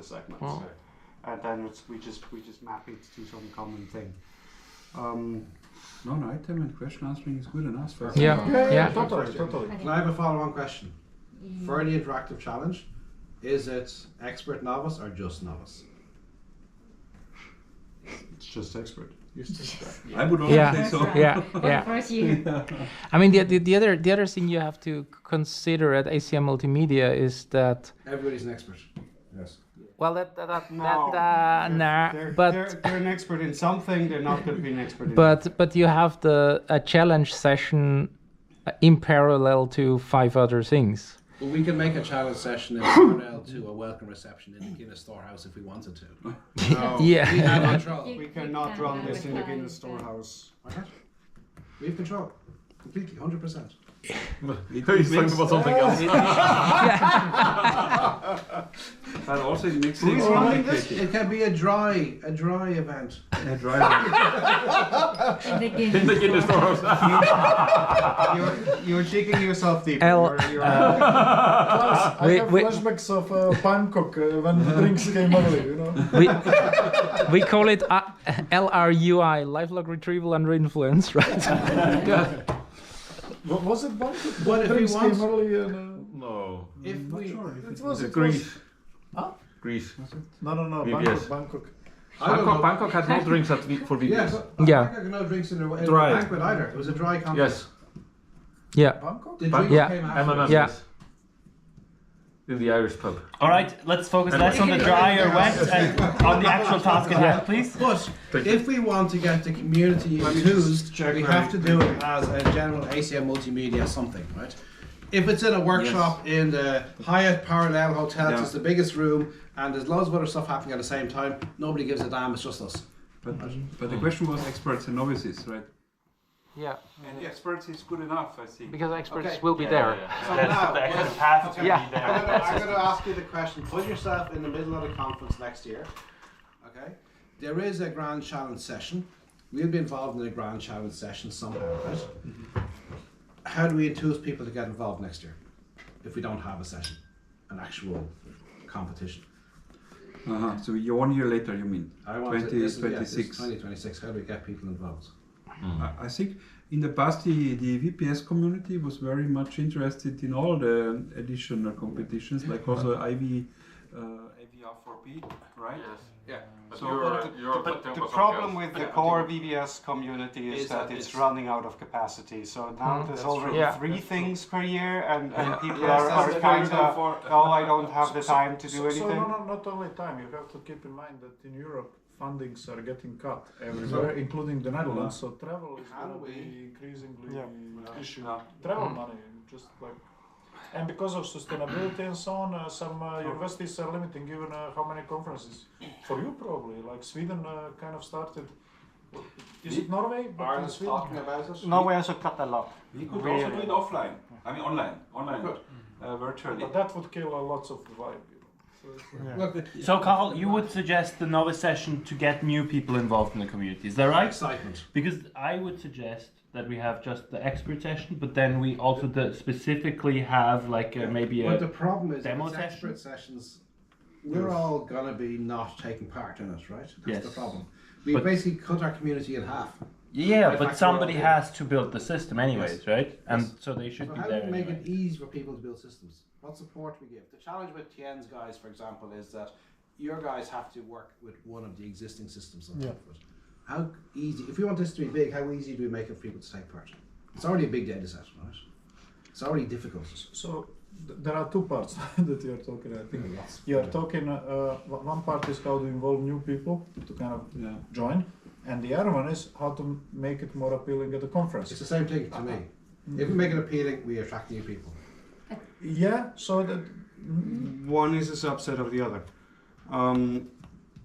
segments. Oh. And then we just map it to some common thing. Non-item and question answering is good enough. Totally. Can I have a follow-on question? For the interactive challenge, is it expert novice or just novice? It's just expert. I would also say so. First you. I mean, the other thing you have to consider at ACM Multimedia is that Everybody's an expert. Yes. well, They're an expert in something. They're not going to be an expert in. but you have a challenge session in parallel to 5 other things. Well, we can make a challenge session in parallel to a welcome reception in the Guinness storehouse if we wanted to. No, Yeah. We have control. we cannot run this in the Guinness storehouse. Why not? We have control. Completely, 100%. He's talking about something else. And also it makes Who's it running this? It can be a dry event. a driver. In the Guinness storehouse. You're digging yourself deep. I have flashbacks of Bangkok when drinks came early, you know. we call it LRUI, lifelong retrieval under influence, right? Was it Bangkok? What if we Drinks want- came early and, No. If we, it was Greece. Huh? Greece. No, VBS. Bangkok. Bangkok had no drinks for VBS. Yeah, Yeah. Bangkok had no drinks in the Dry. banquet either. It was a dry conference. Yes. Yeah. Bangkok? The drinks Yeah. came after. MMM. Yeah. Yes. In the Irish pub. All right, let's focus less on the dry or wet and on the actual task at hand, please. But if we want to get the community enthused, we have to do it as a general ACM multimedia something, right? If it's in a workshop in the Hyatt Parallel Hotel, it's the biggest room, and there's loads of other stuff happening at the same time, nobody gives a damn, it's just us. But the question was experts and novices, right? Yeah. And experts is good enough, I think. Because experts Okay. will be there. So That's now, the experts have to Yeah. be there. I'm going to ask you the question. Put yourself in the middle of the conference next year. Okay? There is a grand challenge session. We'll be involved in a grand challenge session somehow, right? How do we enthuse people to get involved next year if we don't have a session, an actual competition? So 1 year later, you mean? I want to, this is 2026. 2026. How do we get people involved? I think in the past the VPS community was very much interested in all the additional competitions, like also AVR4P, right? Yeah. But So, The problem with the core VBS community is that it's running out of capacity. So now there's already 3 things per year, and people are kind of, oh, I don't have the time to do So anything. not only time, you have to keep in mind that in Europe, fundings are getting cut everywhere, including the Netherlands. So travel is going to be increasingly issue. Travel money, just like, and because of sustainability and so on, some universities are limiting even how many conferences. For you probably, like Sweden kind of started. Is it Norway? But in Sweden. Talking about it? Norway also cut a lot. We could also do it offline. I mean online, virtually. But that would kill lots of the vibe. You know. So it's like, So, Carl, you would suggest the novice session to get new people involved in the community, is that right? Excitement. Because I would suggest that we have just the expert session, but then we also specifically have like maybe But the a problem is, demo with session? expert sessions, we're all gonna be not taking part in it, right? That's Yes. the problem. We But- basically cut our community in half. yeah, Right, but back somebody to our- has to build the system anyways, right? And so they should So be how there. do we make anyway. it easy for people to build systems? What support we give? The challenge with Tien's guys, for example, is that your guys have to work with one of the existing systems on top of it. How easy, if we want this to be big, how easy do we make it for people to take part? It's already a big data set, right? It's already difficult. So there are 2 parts that you are talking. I think you are talking. One part is how to involve new people to kind of join, and the other one is how to make it more appealing at the conference. It's the same thing to me. If we make it appealing, we attract new people. Yeah. So that. One is a subset of the other.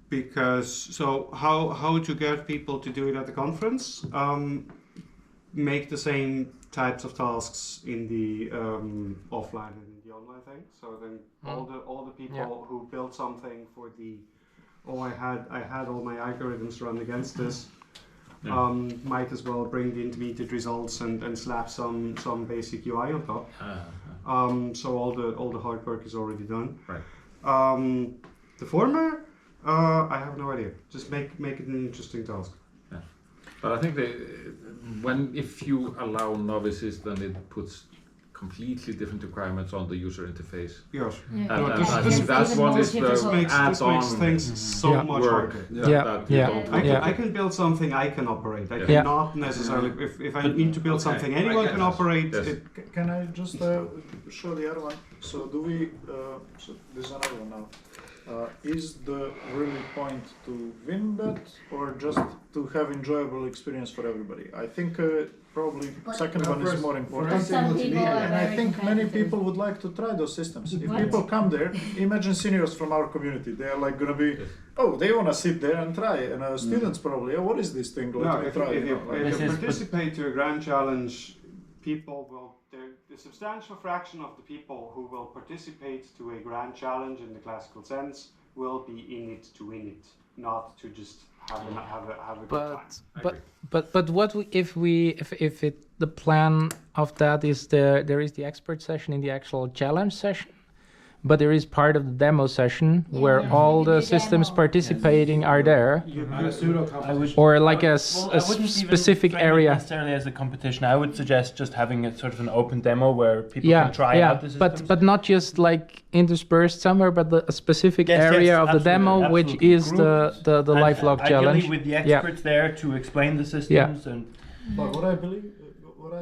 Because, so how would you get people to do it at the conference? Make the same types of tasks in the offline and in the online thing. So then all the people who built something for the, I had all my algorithms run against this. Might as well bring the intermediate results and slap some basic UI on top. So all the hard work is already done. Right. The former, I have no idea. Just make it an interesting task. But I think if you allow novices, then it puts completely different requirements on the user interface. Yes. And No, I think that's what is the This makes add-on things so Yeah. much work. harder. Yeah. That you Yeah. don't I can build something I can operate. I Yeah. cannot necessarily. If I need to build Okay, something I anyone get can it. operate. Yes. Can I just show the other one? So do we? So this is another one now. Is the really point to win that, or just to have enjoyable experience for everybody? I think probably second one is more important. Some people are And I think many people would like to try those systems. If people come there, imagine seniors from our community. They are like gonna be, oh, they wanna sit there and try. And students probably, oh, what is this thing? Let No, me if try. you This is- participate to a grand challenge, people will. The substantial fraction of the people who will participate to a grand challenge in the classical sense will be in it to win it, not to just have a good time. But what if the plan of that is there is the expert session in the actual challenge session, but there is part of the demo session where all the systems participating are there, And a pseudo competition. or like a I wouldn't even specific frame it area. necessarily as a competition. I would suggest just having a sort of an open demo where people can try out the systems. but not just like interspersed somewhere, but a specific Yes, yes, area of the absolutely, demo, which absolutely. is the And lifelog ideally challenge. with the Yeah. experts there to explain the systems and But what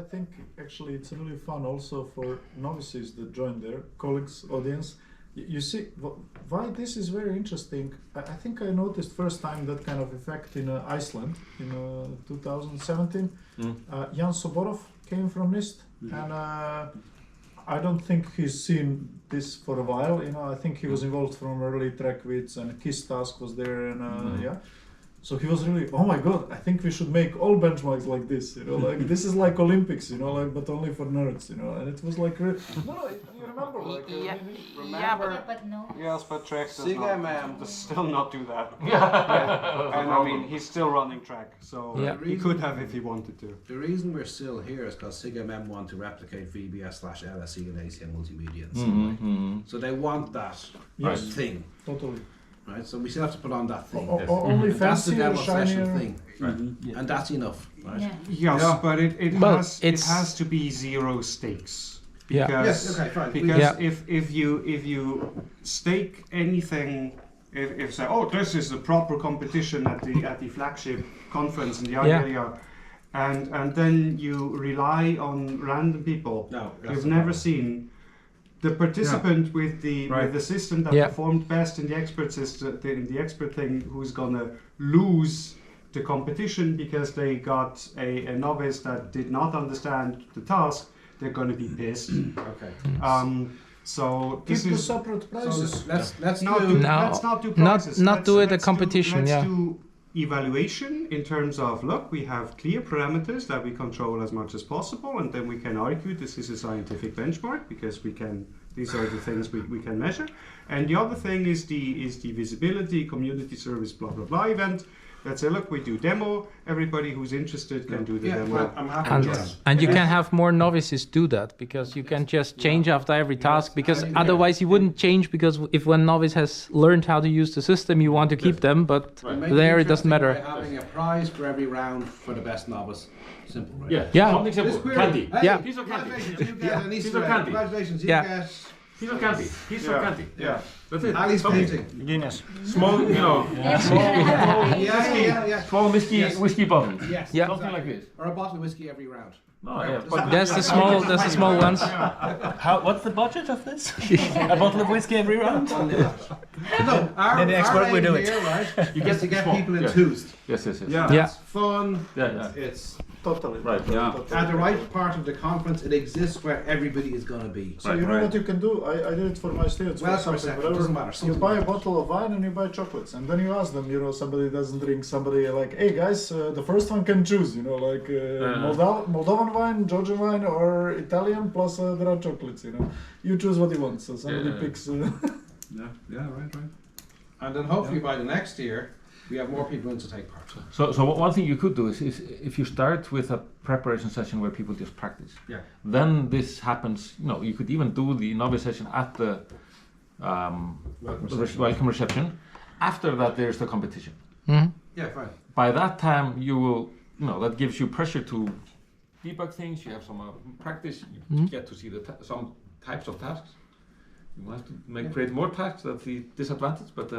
I think actually it's really fun also for novices that join there, colleagues, audience. You see, why this is very interesting. I think I noticed first time that kind of effect in Iceland in 2017. Jan Soborov came from NIST, and I don't think he's seen this for a while. I think he was involved from early TrackWits, and KISS task was there, and yeah. So he was really, oh my god, I think we should make all benchmarks like this, like this is like Olympics, like but only for nerds, and it was like, no, you remember, like, But no. Yes, but Trek SIGMM does still not do that. And I mean, he's still running Trek, so Yeah. he could have if he wanted to. The reason we're still here is because SIGMM want to replicate VBS/LSE and ACM multimedia in some way. So they want that Yes. thing, Totally. right? So we still have to put on that thing. Only That's the fancier, demo session shinier. thing, and that's enough, right? Yeah. Yes, Yeah. but Well, it has to be zero stakes. Yeah. Because, Yes, okay, fine. Because Yeah. if you stake anything, if say, oh, this is the proper competition at the flagship conference in the area, and then you rely on random people No, that's you've the never problem. seen. The participant with the system that Yeah. performed best in the expert system, in the expert thing, who's gonna lose the competition because they got a novice that did not understand the task, they're gonna be pissed. Okay. So this Keep the is separate So prices. let's not do. do, No. let's not do Not- prices. not do it a let's competition, let's yeah. do evaluation in terms of, look, we have clear parameters that we control as much as possible, and then we can argue this is a scientific benchmark because these are the things we can measure. And the other thing is the visibility, community service, blah blah blah event. Let's say, look, we do demo. Everybody who's interested can do the Yeah, demo. fine, I'm happy And, with that. and you can have more novices do that because you can just change after every task, because otherwise you wouldn't change, because if one novice has learned how to use the system, you want to keep them, but Make there it interesting doesn't matter. by having a prize for every round for the best novice. Simple, right? Yeah. Something simple. This query- Candy. Hey, Yeah. Piece of candy. Congratulations, you get an Piece Easter of egg. candy. Congratulations, you Yeah. get Piece of candy. Piece of candy. yeah. That's it. Ali's Something. painting. Guinness. Small, Yeah. small whiskey bottle. Yes. Yeah. Something like this. Or a bottle of whiskey every round. No, yeah. But That's the small ones. What's the budget of this? A bottle of whiskey every round? No, our, Then the expert our will aim do it. here, right, You is get to get small. people Yeah. enthused. Yes. Yeah. Yeah. It's fun. Yeah. It's Totally. Right. Yeah. at the right part of the conference. It exists where everybody is going to be. So you know what you can do? I did it for my students. Well, for something, perception, whatever. doesn't matter, You something buy a matters. bottle of wine and you buy chocolates, and then you ask them. Somebody doesn't drink. Somebody like, hey guys, the first one can choose. Like Moldovan wine, Georgian wine, or Italian. Plus there are chocolates. You choose what you want. So somebody picks. Right. And then hopefully by the next year, we have more people in to take part. So one thing you could do is if you start with a preparation session where people just practice. Yeah. Then this happens. You could even do the novice session at the welcome reception. After that, there's the competition. Mhm. Yeah, fine. By that time, you will, that gives you pressure to debug things. You have some practice. You get to see some types of tasks. You have to create more tasks. That's the disadvantage, but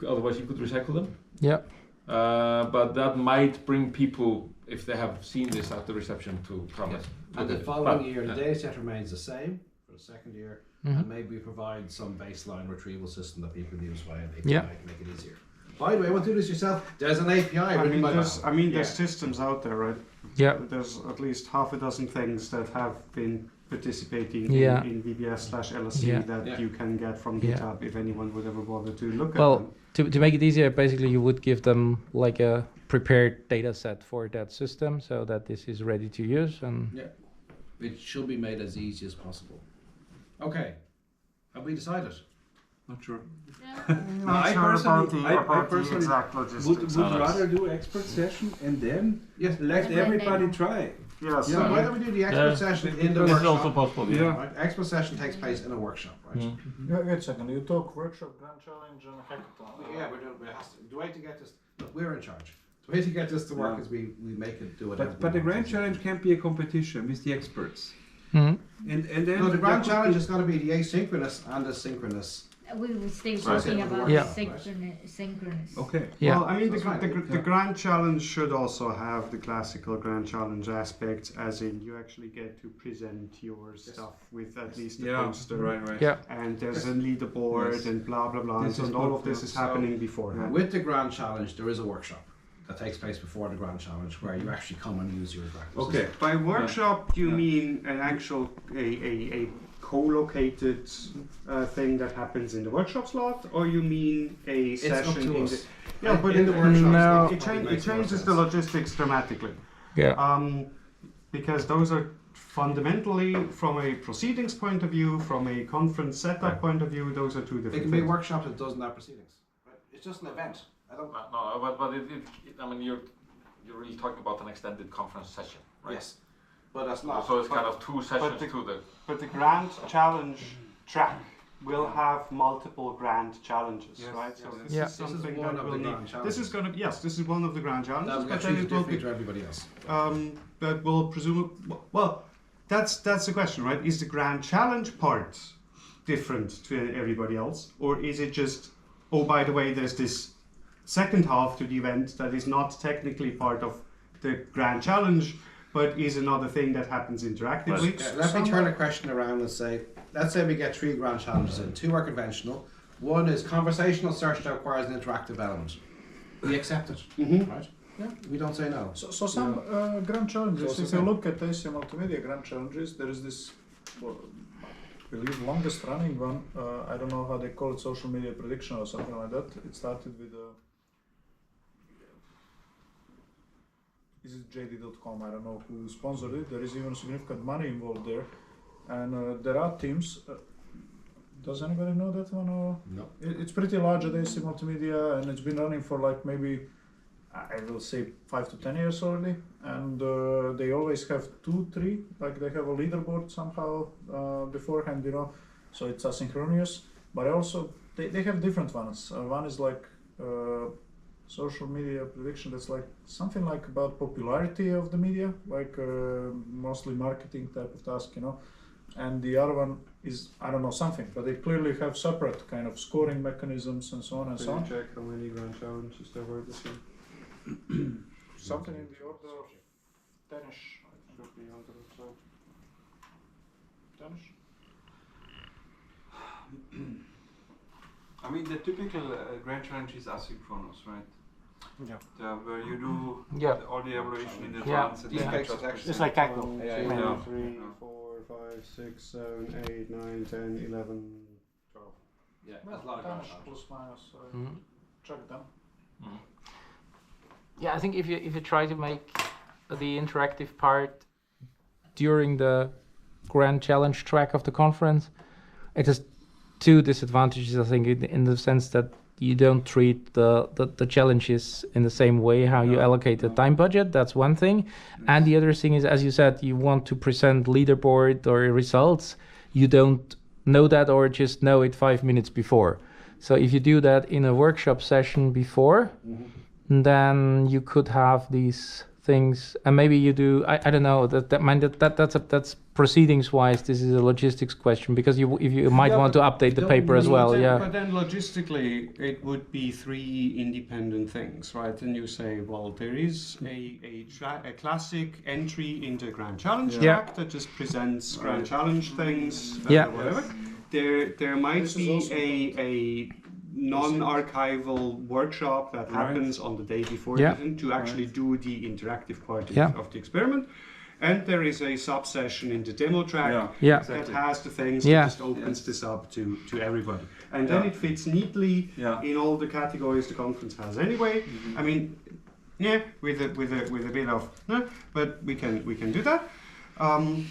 otherwise you could recycle them. Yeah. But that might bring people, if they have seen this at the reception, to come. And the following year, the data set remains the same for the second year, and maybe we provide some baseline retrieval system that people use via an API to make it easier. By the way, want to do this yourself? There's an API. There's systems out there, right? Yeah. There's at least half a dozen things that have been participating in VBS/LSC that you can get from GitHub if anyone would ever bother to look at them. To make it easier, basically you would give them like a prepared data set for that system so that this is ready to use. And it should be made as easy as possible. Okay, have we decided? Not sure. I personally exact would logistics. rather do expert session and then let everybody try. Yes. So why don't we do the expert session in the This workshop? is also possible. Yeah. Right? Expert session takes place in a workshop, right? Wait a second. You talk workshop, grand challenge, and hackathon. Yeah, we're doing. The way to get this. Look, we're in charge. The way to get this to work is we make it do it. But the grand challenge can't be a competition with the experts. Mhm. And then No, the grand challenge is going to be the asynchronous and the synchronous. We will still talking about synchronous. Okay. Yeah. Well, I mean, That's fine. the grand challenge should also have the classical grand challenge aspect, as in you actually get to present your stuff with at least a poster. Right. Yeah. And there's a leaderboard and blah blah blah. This And is all what- of this is so- happening beforehand. With the grand challenge, there is a workshop that takes place before the grand challenge where you actually come and use your interactive Okay. system. By workshop, you mean an actual a co-located thing that happens in the workshop slot, or you mean a It's up session to in us. the but in the workshop, No. it changes the logistics dramatically. Yeah. Because those are fundamentally, from a proceedings point of view, from a conference setup point of view, those are two It different can be a things. workshop that doesn't have proceedings. Right? It's just an event. I don't. No, but I mean, you're really talking about an extended conference session, right? Yes, but that's not. So it's kind of two sessions the- to the. But the grand challenge track will have multiple grand challenges, right? So this Yeah. is something This is one that of will the need. grand This challenges. is going to this is one of the grand challenges, That but treat then it it will differently be to everybody else. that will presume. Well, that's the question, right? Is the grand challenge part different to everybody else, or is it just, oh, by the way, there's this second half to the event that is not technically part of the grand challenge, but is another thing that happens interactively? Let me turn the question around and say, let's say we get 3 grand challenges in. 2 are conventional. 1 is conversational search that requires an interactive element. We accept it, right? Yeah. We don't say no. So some grand challenges, So if you look at AC Multimedia grand challenges, there is this, I believe, longest running one. I don't know how they call it, social media prediction or something like that. It started with is it JD.com? I don't know who sponsored it. There is even significant money involved there, and there are teams. Does anybody know that one? Or? No. It's pretty large at AC Multimedia, and it's been running for like maybe, I will say 5 to 10 years already, and they always have 2, 3, like they have a leaderboard somehow beforehand, so it's asynchronous, but also they have different ones. One is like social media prediction, that's like something like about popularity of the media, like mostly marketing type of task, and the other one is, I don't know, something, but they clearly have separate kind of scoring mechanisms and so on and so on. check how many grand challenges there were this year? Something in the order of 10ish, I think. Should be on the website. 10ish? I mean, the typical grand challenge is asynchronous, right? Yeah. Where you do Yeah. all the evaluation in Yeah. advance. And Deep then fakes just detection. It's like Kaggle. 1, 2, Yeah. 3, 4, 5, 6, 7, 8, 9, 10, 11, 12. Yeah, there's a lot of grand 10ish challenges. plus minus, Mhm. check them. Yeah, I think if you try to make the interactive part during the grand challenge track of the conference, it has 2 disadvantages. I think in the sense that you don't treat the challenges in the same way how you allocate the time budget. That's one thing, and the other thing is, as you said, you want to present leaderboard or results. You don't know that or just know it 5 minutes before. So if you do that in a workshop session before, then you could have these things, and maybe you do. I don't know. That's proceedings wise. This is a logistics question because you might want to update the paper as well. But then logistically, it would be 3 independent things, right? And you say, well, there is a classic entry into Grand Challenge track that just presents Grand Challenge things, whatever. There might be a non-archival workshop that happens on the day before to actually do the interactive part of the experiment. And there is a sub-session in the demo track that has the things that just opens this up to everybody. And then it fits neatly in all the categories the conference has anyway. I mean, with a bit of, but we can do that.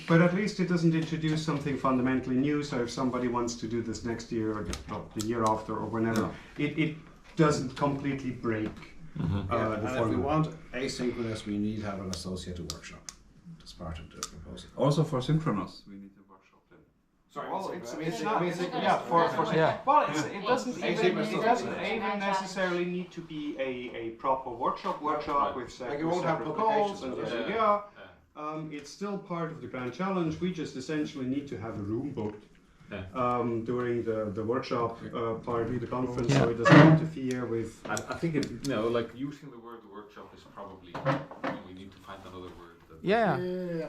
But at least it doesn't introduce something fundamentally new. So if somebody wants to do this next year or the year after or whenever, it doesn't completely break the and format. if we want asynchronous, we need to have an associated workshop as part of the proposal. Also for synchronous, we need a workshop then. Sorry, well, it doesn't even necessarily need to be a proper workshop with Like you won't have publications publications and it's still part of the Grand Challenge. We just essentially need to have a room booked during the workshop part of the conference, so it doesn't interfere with. I think like using the word workshop is probably we need to find another word.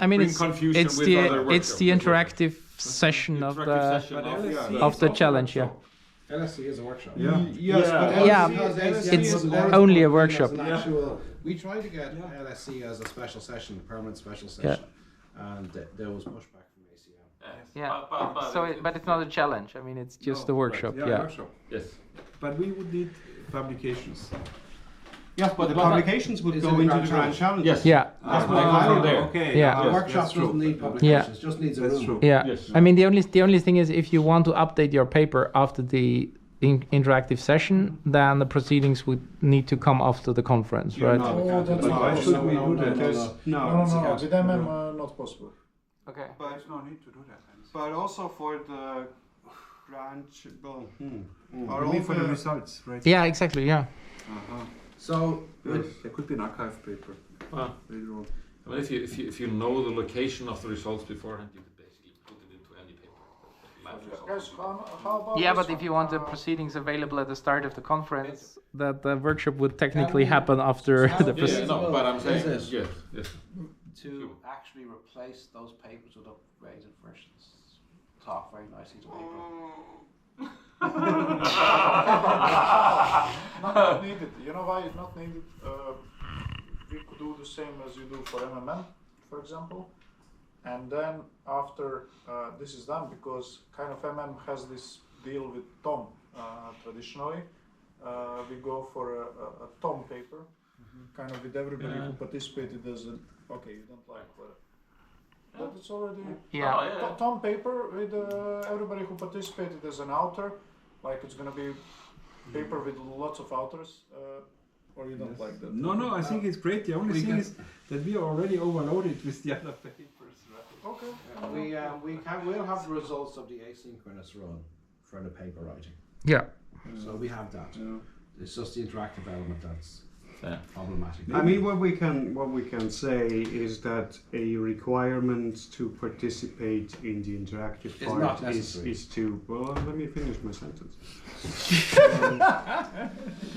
I mean, it's the interactive session of the challenge. LSC is a workshop. It's only a workshop. We tried to get LSC as a special session, permanent special session, and there was pushback from ACM. But it's not a challenge. I mean, it's just a workshop. Workshop. Yes. But we would need publications. Yeah, but the publications would go into the Grand Challenge. Yes. Yeah. Okay. The workshop doesn't need publications, just needs a room. True. Yeah. Yes. I mean, the only thing is if you want to update your paper after the interactive session, then the proceedings would need to come after the conference, right? Oh, that's But why should we do that? No. With MM, not possible. Okay. But There's no need to do that. But also for the Grand, Are only for the results, right? Yeah, exactly. Yeah. So, There could be an archive paper later on. I mean, if you know the location of the results beforehand, you could basically put it into any paper. Guys, how about Yeah, this but if one? you want the proceedings available at the start of the conference, that the workshop would technically happen after the proceedings. But I'm saying Is it? yes. to actually replace those papers with upgraded versions, talk very nicely to people. Not needed. You know why it's not needed? We could do the same as you do for MMM, for example. And then after this is done, because kind of MM has this deal with Tom traditionally, we go for a Tom paper, kind of with everybody who participated as an, okay, you don't like but it's already Tom paper with everybody who participated as an author, like it's gonna be paper with lots of authors, or you don't like that? No, I think it's great. The only thing is that we are already overloaded with the other papers. Right? Okay. We'll have the results of the asynchronous run for the paper writing. Yeah. So we have that. It's just the interactive element that's problematic. I mean, what we can say is that a requirement to participate in the interactive It's part not necessary. is to. Well, let me finish my sentence.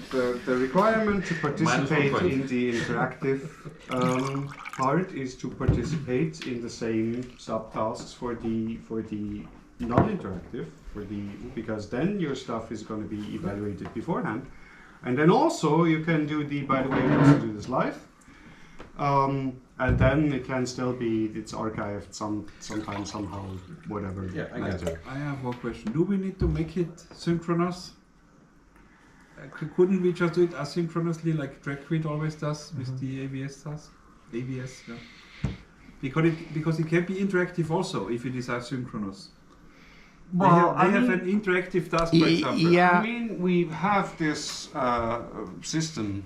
The requirement to participate in the interactive part is to participate in the same subtasks for the non-interactive, because then your stuff is going to be evaluated beforehand. And then also you can do by the way, we also do this live. And then it can still be, it's archived sometime, somehow, whatever. Yeah, I get it. I have one question. Do we need to make it synchronous? Couldn't we just do it asynchronously like DragQueen always does with the ABS task? ABS, yeah. Because it can be interactive also if it is asynchronous. Well, they have an interactive task, for example. I mean, we have this system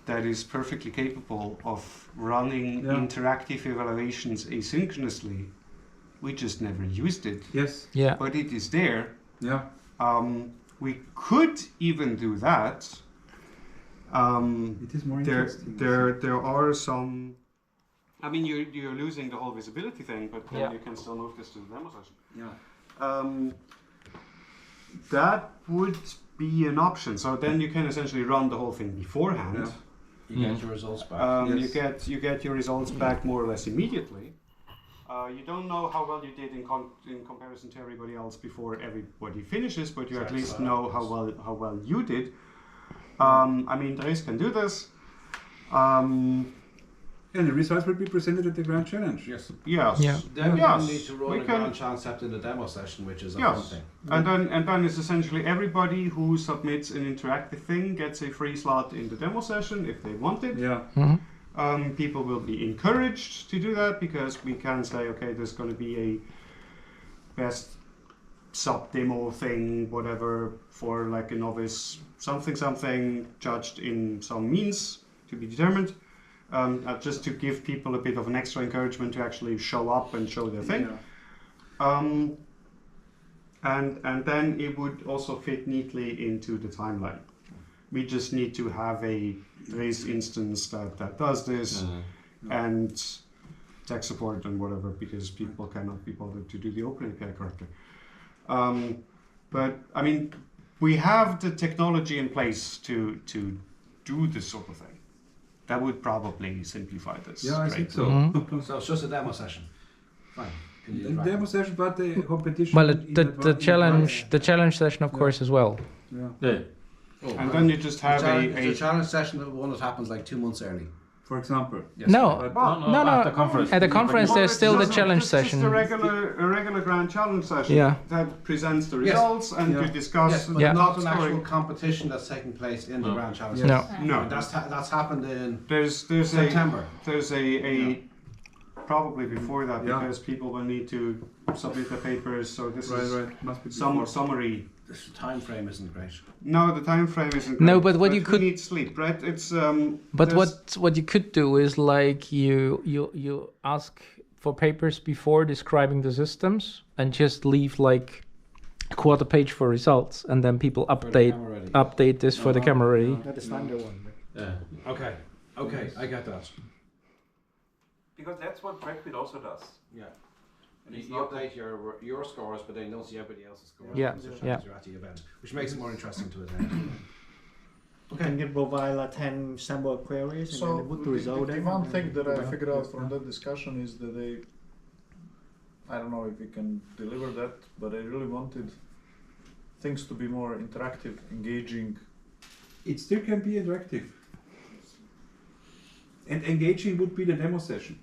that is perfectly capable of running interactive evaluations asynchronously we just never used it. Yes. Yeah. But it is there. Yeah. We could even do that. It is more interesting. There are some. I mean, you're losing the whole visibility thing, but then Yeah. you can still move this to the demo session. Yeah. That would be an option. So then you can essentially run the whole thing beforehand. Yeah. You get your results back. Yes. You get your results back more or less immediately. You don't know how well you did in comparison to everybody else before everybody finishes, but you at least know how well you did. I mean, Dres can do this. And the results will be presented at the Grand Challenge. Yes. Yes. Yeah. Then we Yes, need to we run a can- Grand Challenge except in the demo session, which is a Yes. fun thing. And then it's essentially everybody who submits an interactive thing gets a free slot in the demo session if they want it. Yeah. Mhm. People will be encouraged to do that because we can say, okay, there's going to be a best sub demo thing, whatever, for like a novice, something judged in some means to be determined. Just to give people a bit of an extra encouragement to actually show up and show their thing. Yeah. And then it would also fit neatly into the timeline. We just need to have a race instance that does this and tech support and whatever, because people cannot be bothered to do the open API correctly. But I mean, we have the technology in place to do this sort of thing. That would probably simplify this. Yeah, I think so. So it's just a demo session. Fine. The demo session, but the competition. Well, in the challenge session, of course, as well. Yeah. Yeah. And then you just have The challenge session, the one that happens like 2 months early. For example. Yes. No, But no. At the conference. At the conference, there's still the challenge session. Just a regular grand challenge session Yeah. that presents the Yes. results and Yeah. you discuss. Yes, but Yeah. not an actual scoring. competition that's taking place in the No. Grand Challenge. Yes. No. No, That's happened in there's September. there's probably before that Yeah. because people will need to submit their papers. So this is Right. Must be some before. summary. The time frame isn't great. No, the time frame isn't. No, great, but what you who could- needs sleep, right? It's But there's- what you could do is like you ask for papers before describing the systems and just leave like a quarter page for results, and then people For the camera ready. update this for the camera ready. Not the standard one. Yeah. Okay, I get that. Because that's what Brexit also does. Yeah. And You it's not update your scores, but then you don't see everybody else's scores. Yeah, It's just yeah. you're at the event, which makes it more interesting to attend. Can you provide like 10 sample queries and So then put the result the in? one and thing then that I put it figured up? out from that discussion is that I don't know if we can deliver that, but I really wanted things to be more interactive, engaging. It still can be interactive. And engaging would be the demo session.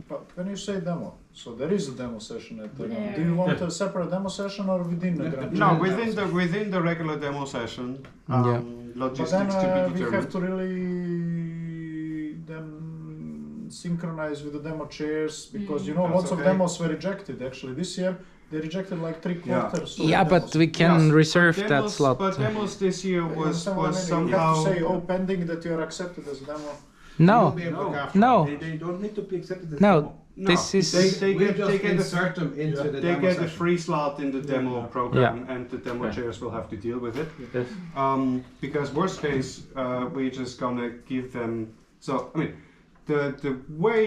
But when you say demo, so there is a demo session at the. Yeah. Do you want a separate demo session or within the Grand no Challenge? within the regular demo session. Yeah. But Logistics then to be we determined. have to really then synchronize with the demo chairs because That's lots of okay. demos were rejected actually this year. They rejected like 3/4. of Yeah, demos. but we can Yes, reserve but that demos- slot. But demos this year You was understand what I mean? somehow. You have to say, oh, pending that you are accepted as a demo. You No, won't be able to look after no. They don't need to be accepted as No. demo. No, This is- they We get just they get a insert them into the they demo get a session. free slot in the demo program, and the demo Yeah. chairs will have to deal with it. Yes. Because worst case, we're just gonna give them. So I mean, the way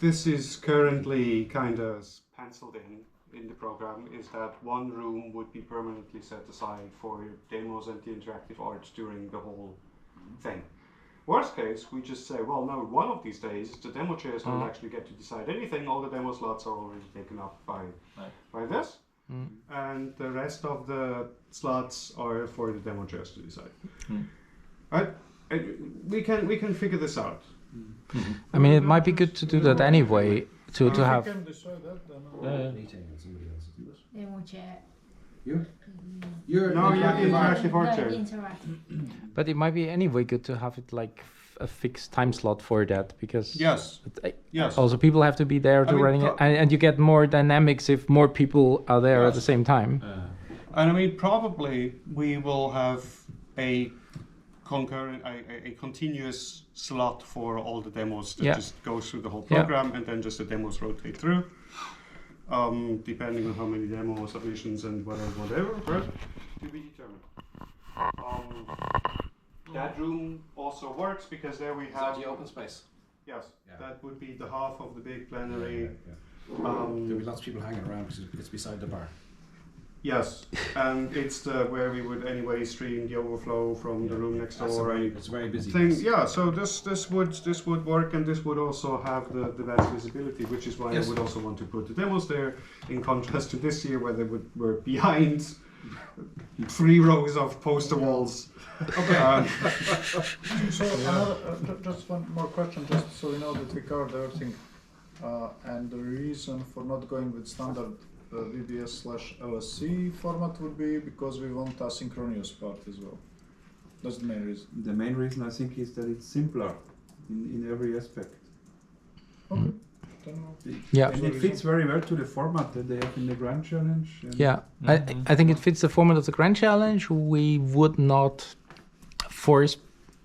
this is currently kind of penciled in the program is that one room would be permanently set aside for demos and the interactive arts during the whole thing. Worst case, we just say, well, no, one of these days the demo chairs don't actually get to decide anything. All the demo slots are already taken up by this, and the rest of the slots are for the demo chairs to decide. Right? We can figure this out. I mean, it might be good to do that anyway. To If have. we can decide that, then Meeting and somebody else will do it. Demo chair. You're No, you're the interactive art No, chair. interactive. But it might be anyway good to have it like a fixed time slot for that because Yes. Yes. also people have to be there to I mean, running it, and you get more dynamics if more people are there at the Yes. same time. And I mean, probably we will have a concurrent, a continuous slot for all the demos that Yeah. just goes through the whole Yeah. program, and then just the demos rotate through. depending on how many demo submissions and whatever, right? To be determined. That room also works because there we Is have that the open space? Yes, Yeah. that would be the half of the big plenary. There'll be lots of people hanging around because it's beside the bar. Yes, and it's where we would anyway stream the overflow from the room next door. It's a very busy Thing. place. Yeah, so this would work, and this would also have the best visibility, which is why Yes. I would also want to put the demos there. In contrast to this year, where they were behind 3 rows of poster walls. Okay. So another, just one more question, just so we know that we covered everything. And the reason for not going with standard VBS/LSC format would be because we want asynchronous part as well. That's the main reason. The main reason I think is that it's simpler in every aspect. Okay. Yeah. And it fits very well to the format that they have in the Grand Challenge. And Yeah, I think it fits the format of the Grand Challenge. We would not force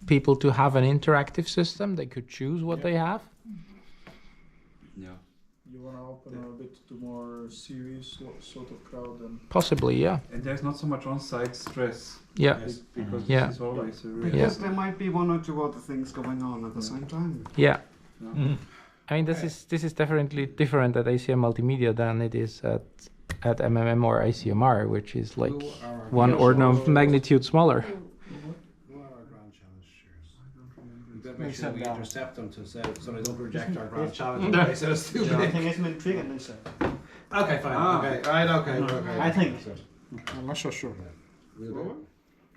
people to have an interactive system. They could choose what they have. Yeah. You want to open a bit to more CV sort of crowd and Possibly, yeah. And there's not so much on-site stress. Yeah. Yes. Because Yeah. this is always a real... Because there might be 1 or 2 other things going on at the same time. Yeah. Yeah. I mean, this is definitely different at ACM Multimedia than it is at MMM or ICMR, which is like Who are our one grand order of challenge- magnitude smaller. Who are our Grand Challenge shares? We better make sure we intercept them to say, so they don't reject our Grand Challenge. They say it's too I big. think it's been triggered, they said. Okay, fine. Okay, right, okay. I think. I'm not so sure. We'll do.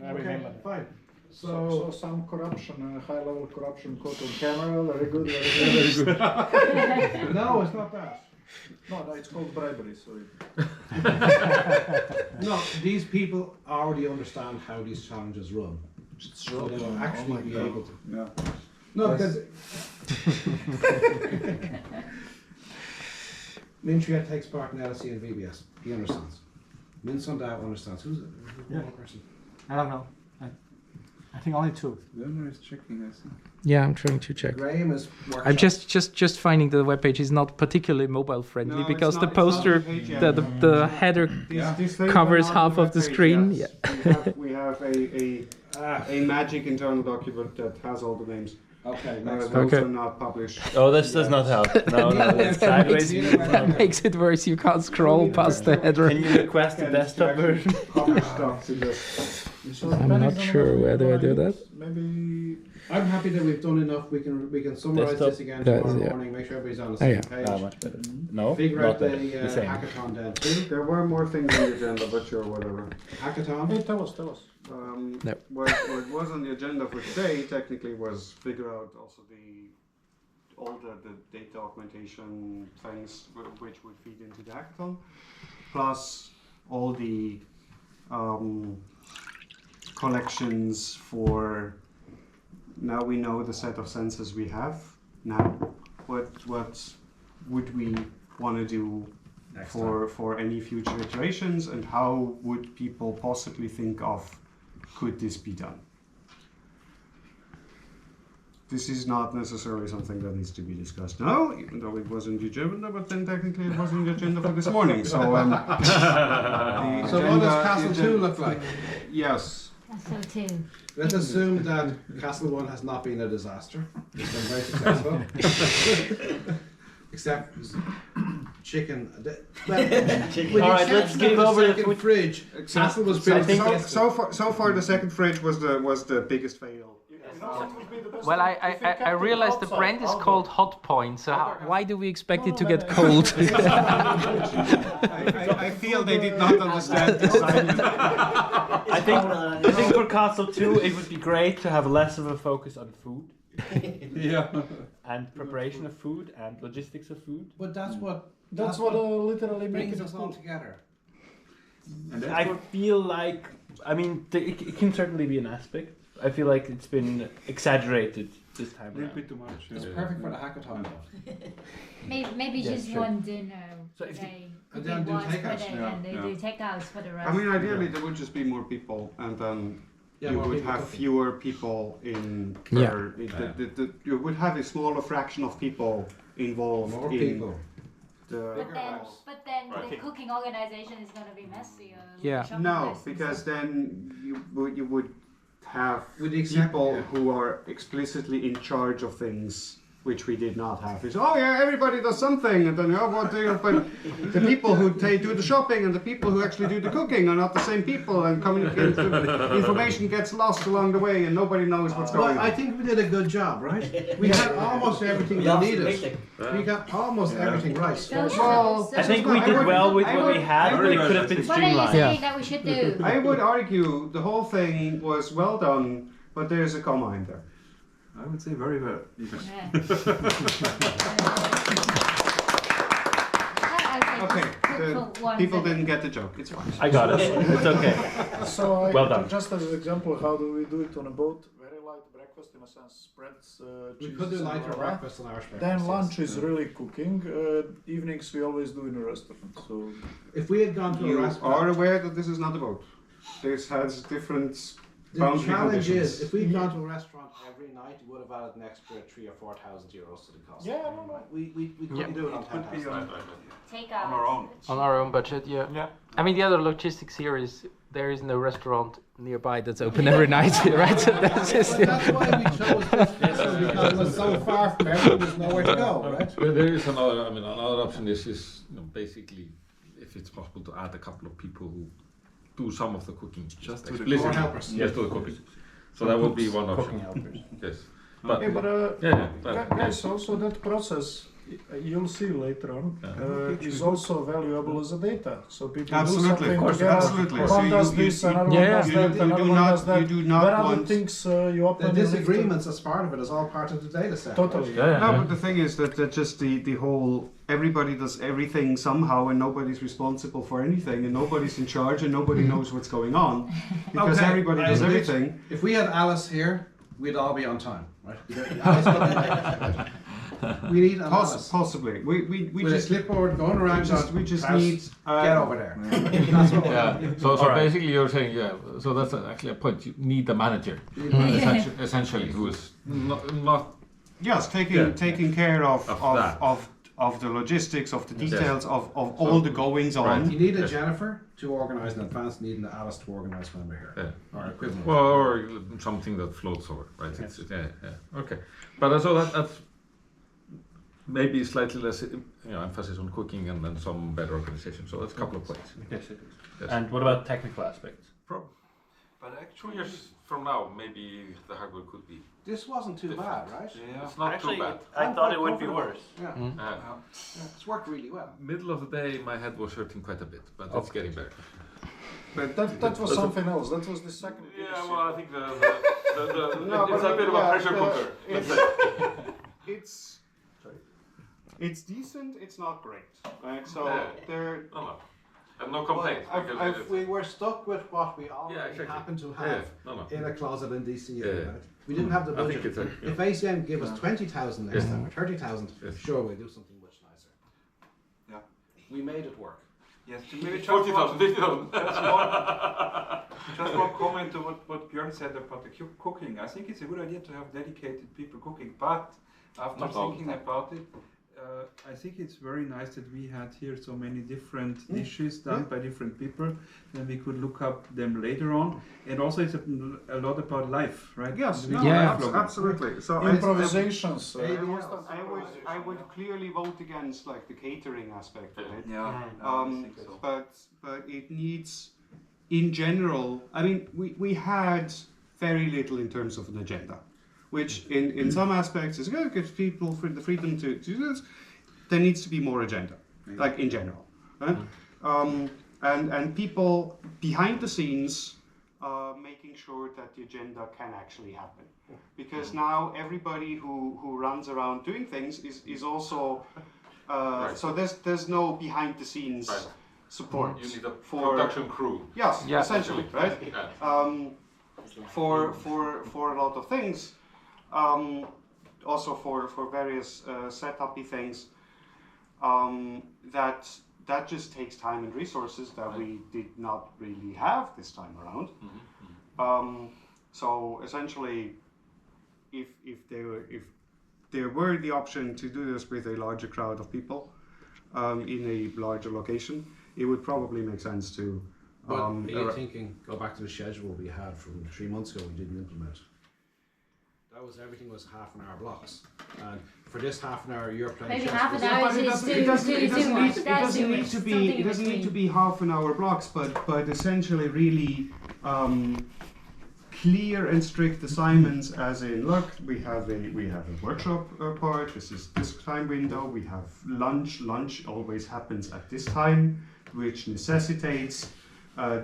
I remember. Fine. So some corruption, high level corruption caught on camera, very good, very good. No, it's not that. No, it's called bribery, sorry. No, these people already understand how these challenges run. So they will actually be able to. Yeah. No, because Minchia takes part in LSE and VBS. He understands. Min Sundao understands. Who's it? Yeah. One person. I don't know. I think only 2. Werner is checking, I think. Yeah, I'm trying to check. Graham is I'm just finding the webpage is not particularly mobile friendly No, it's because not- the it's not poster, the page yet. the header These things covers are not half on of the webpage screen. yet. We have a magic internal document that has all the names. Okay, next Those Okay. are not published. Oh, this does not help. No, no, it's sideways. That makes it worse. You can't scroll past the header. Can you request a desktop version? Publish stuff in this. So I'm depending not on sure what whether I do that. Maybe I'm happy that we've done enough. We can summarize Desktop. this again Yeah, tomorrow yeah. morning. Make sure everybody's on the Oh, same yeah. page. Much better. No, Figure not out the better. The same. hackathon then too. There were more things on the agenda, but sure, whatever. Hackathon. hey, tell us. No. What was on the agenda for today technically was figure out also all the data augmentation things which would feed into the hackathon, plus all the collections for. Now we know the set of sensors we have. Now, what would we want to do Next for any future iterations, and how would people possibly think of could this be done? This is not necessarily something that needs to be discussed now, even though it was in the agenda, but then technically it was in the agenda for this morning. So, So what does Castle 2 look like? Yes. So too. Let's assume that Castle 1 has not been a disaster. It's been very successful. Except chicken. All right, let's give over the second food. fridge. Castle was So, built. so far the second fridge was the biggest fail. Well, I realized the brand is called Hot Point, so why do we expect it to get cold? I feel they did not understand the assignment. I think for Castle 2 it would be great to have less of a focus on food Yeah. and preparation of food and logistics of food. But that's what literally brings us all together. And that's I what feel like, I mean, it can certainly be an aspect. I feel like it's been exaggerated this time a little around. bit too much. It's yeah. perfect for the hackathon. Maybe Yeah, just sure. one dinner. So if They And then do once per takeouts, day, yeah, and they yeah. do takeouts for the rest. I mean, ideally there would just be more people, and then Yeah, you more would people have cooking. fewer people in. Yeah. You would have a smaller fraction of people involved More in people. But then, Right. the cooking organization is gonna be messy. Yeah. shopping No, lists and because stuff. then you would have With the example, people yeah. who are explicitly in charge of things which we did not have. It's, oh yeah, everybody does something, and then but the people who do the shopping and the people who actually do the cooking are not the same people, and information gets lost along the way, and nobody knows what's going Well, on. I think we did a good job, right? We had almost everything we needed. We got almost everything right. Well, I think we did well with what we had, but it could have been What are you streamlined. saying that we should do? I would argue the whole thing was well done, but there's a comma in there. I would say very well. Even. Okay, people didn't get the joke. It's fine. I got it. It's okay. So Well done. just as an example, how do we do it on a boat? Very light breakfast in a sense, spreads, We cheese could do and lighter blah, blah. breakfast and Irish breakfast. Then yes. lunch is really cooking. Evenings we always do in a restaurant. So If we had gone to a You restaurant, are aware that this is not a boat. This has different the boundary challenge conditions. is, if we'd gone to a restaurant every night, it would have added an extra 3,000 or 4,000 euros to the cost. yeah, no. We couldn't do it on It could be 10,000. on, Take on out. our own. On our own budget, yeah. Yeah. I mean, the other logistics here is there is no restaurant nearby that's open every night, right? So that's just, But that's why we chose this vessel, because it was so far from everyone, there's nowhere to go, right? Well, there is another. I mean, another option is basically if it's possible to add a couple of people who do some of the cooking, Just to the explicitly. core helpers. Yes, to the cooking. So that would be one option. Cooking helpers. Yes, but Yeah, but yeah. guys, also that process you'll see later on is also valuable as a data. So people Absolutely, do something of course, together. absolutely. One So does you- this, you- another Yeah, one yeah. does that, another one does that. you do not There are other want. things you open. The you lift it. disagreements as part of it is all part of the data set. Totally. yeah, No, but the thing is that just the whole everybody does everything somehow, and nobody's responsible for anything, and nobody's in charge, and nobody knows what's going on because Okay, everybody I does agree. everything. If we had Alice here, we'd all be on time, right? Alice would be- we need an Alice. Possibly, we With a just clipboard going around. we just Klaus, need get over there. That's what Yeah. So All right. basically, you're saying So that's actually a point. You need a manager, essentially, who is not. Yes, Yeah. taking care of Of that. of the logistics, of the details, of all the goings on. Right. You need a Jennifer to organise in advance, needing an Alice to organise when we're here. Yeah. Or equivalent. Well, or something that floats over, right? Yes. It's, yeah. Okay. But so that's maybe slightly less, emphasis on cooking and then some better organization. So that's a couple of points. Yes, it is. Yes. And what about technical aspects? But 2 actually, years from now, maybe the hardware could be. This wasn't too bad, right? yeah. It's not Actually, too bad. I thought it would be worse. Yeah. It's worked really well. Middle of the day, my head was hurting quite a bit, but it's getting better. But that was something else. That was the second. Yeah, piece. well, I think No, it's but a bit of a yeah, pressure cooker. Let's say. It's decent. It's not great. Right? So Yeah. there. No. And no complaints. because it's- We were stuck with what we already exactly. happen to Yeah, have no. in a closet in DCU. Yeah. Right? We didn't have the I think budget. it's a. If ACM give us 20,000 next Yes. time or 30,000, Yes. sure we'll do something much nicer. Yeah. We made it work. Yes, to maybe just 40,000, 50,000. just one comment to what Björn said about the cooking. I think it's a good idea to have dedicated people cooking, but after Not all the thinking time. about it, I think it's very nice that we had here so many different dishes done by different people, and we could look up them later on. And also, it's a lot about life, right? Yes. We No. can Yeah. upload it. Absolutely. So Improvisations. I would clearly vote against like the catering aspect of it. Yeah, I think so. But it needs, in general, I mean, we had very little in terms of an agenda, which in some aspects is good, it gives people the freedom to do this. There needs to be more agenda, like in general. Right? And people behind the scenes making sure that the agenda can actually happen. Because now everybody who runs around doing things is also, so there's no behind the scenes Right. support. You need a for production crew. Yes, Yeah. essentially, right? Yeah. For a lot of things, also for various setup-y things, that just takes time and resources that we did not really have this time around. So essentially, if there were the option to do this with a larger crowd of people, in a larger location, it would probably make sense to. But are you thinking, go back to the schedule we had from 3 months ago we didn't implement? That was, everything was half-an-hour blocks. And for this half an hour you're playing Maybe chess. half an with- hour It doesn't need to be half an hour blocks, but essentially really clear and strict assignments, as in, look, we have a workshop part, this is this time window, we have lunch always happens at this time, which necessitates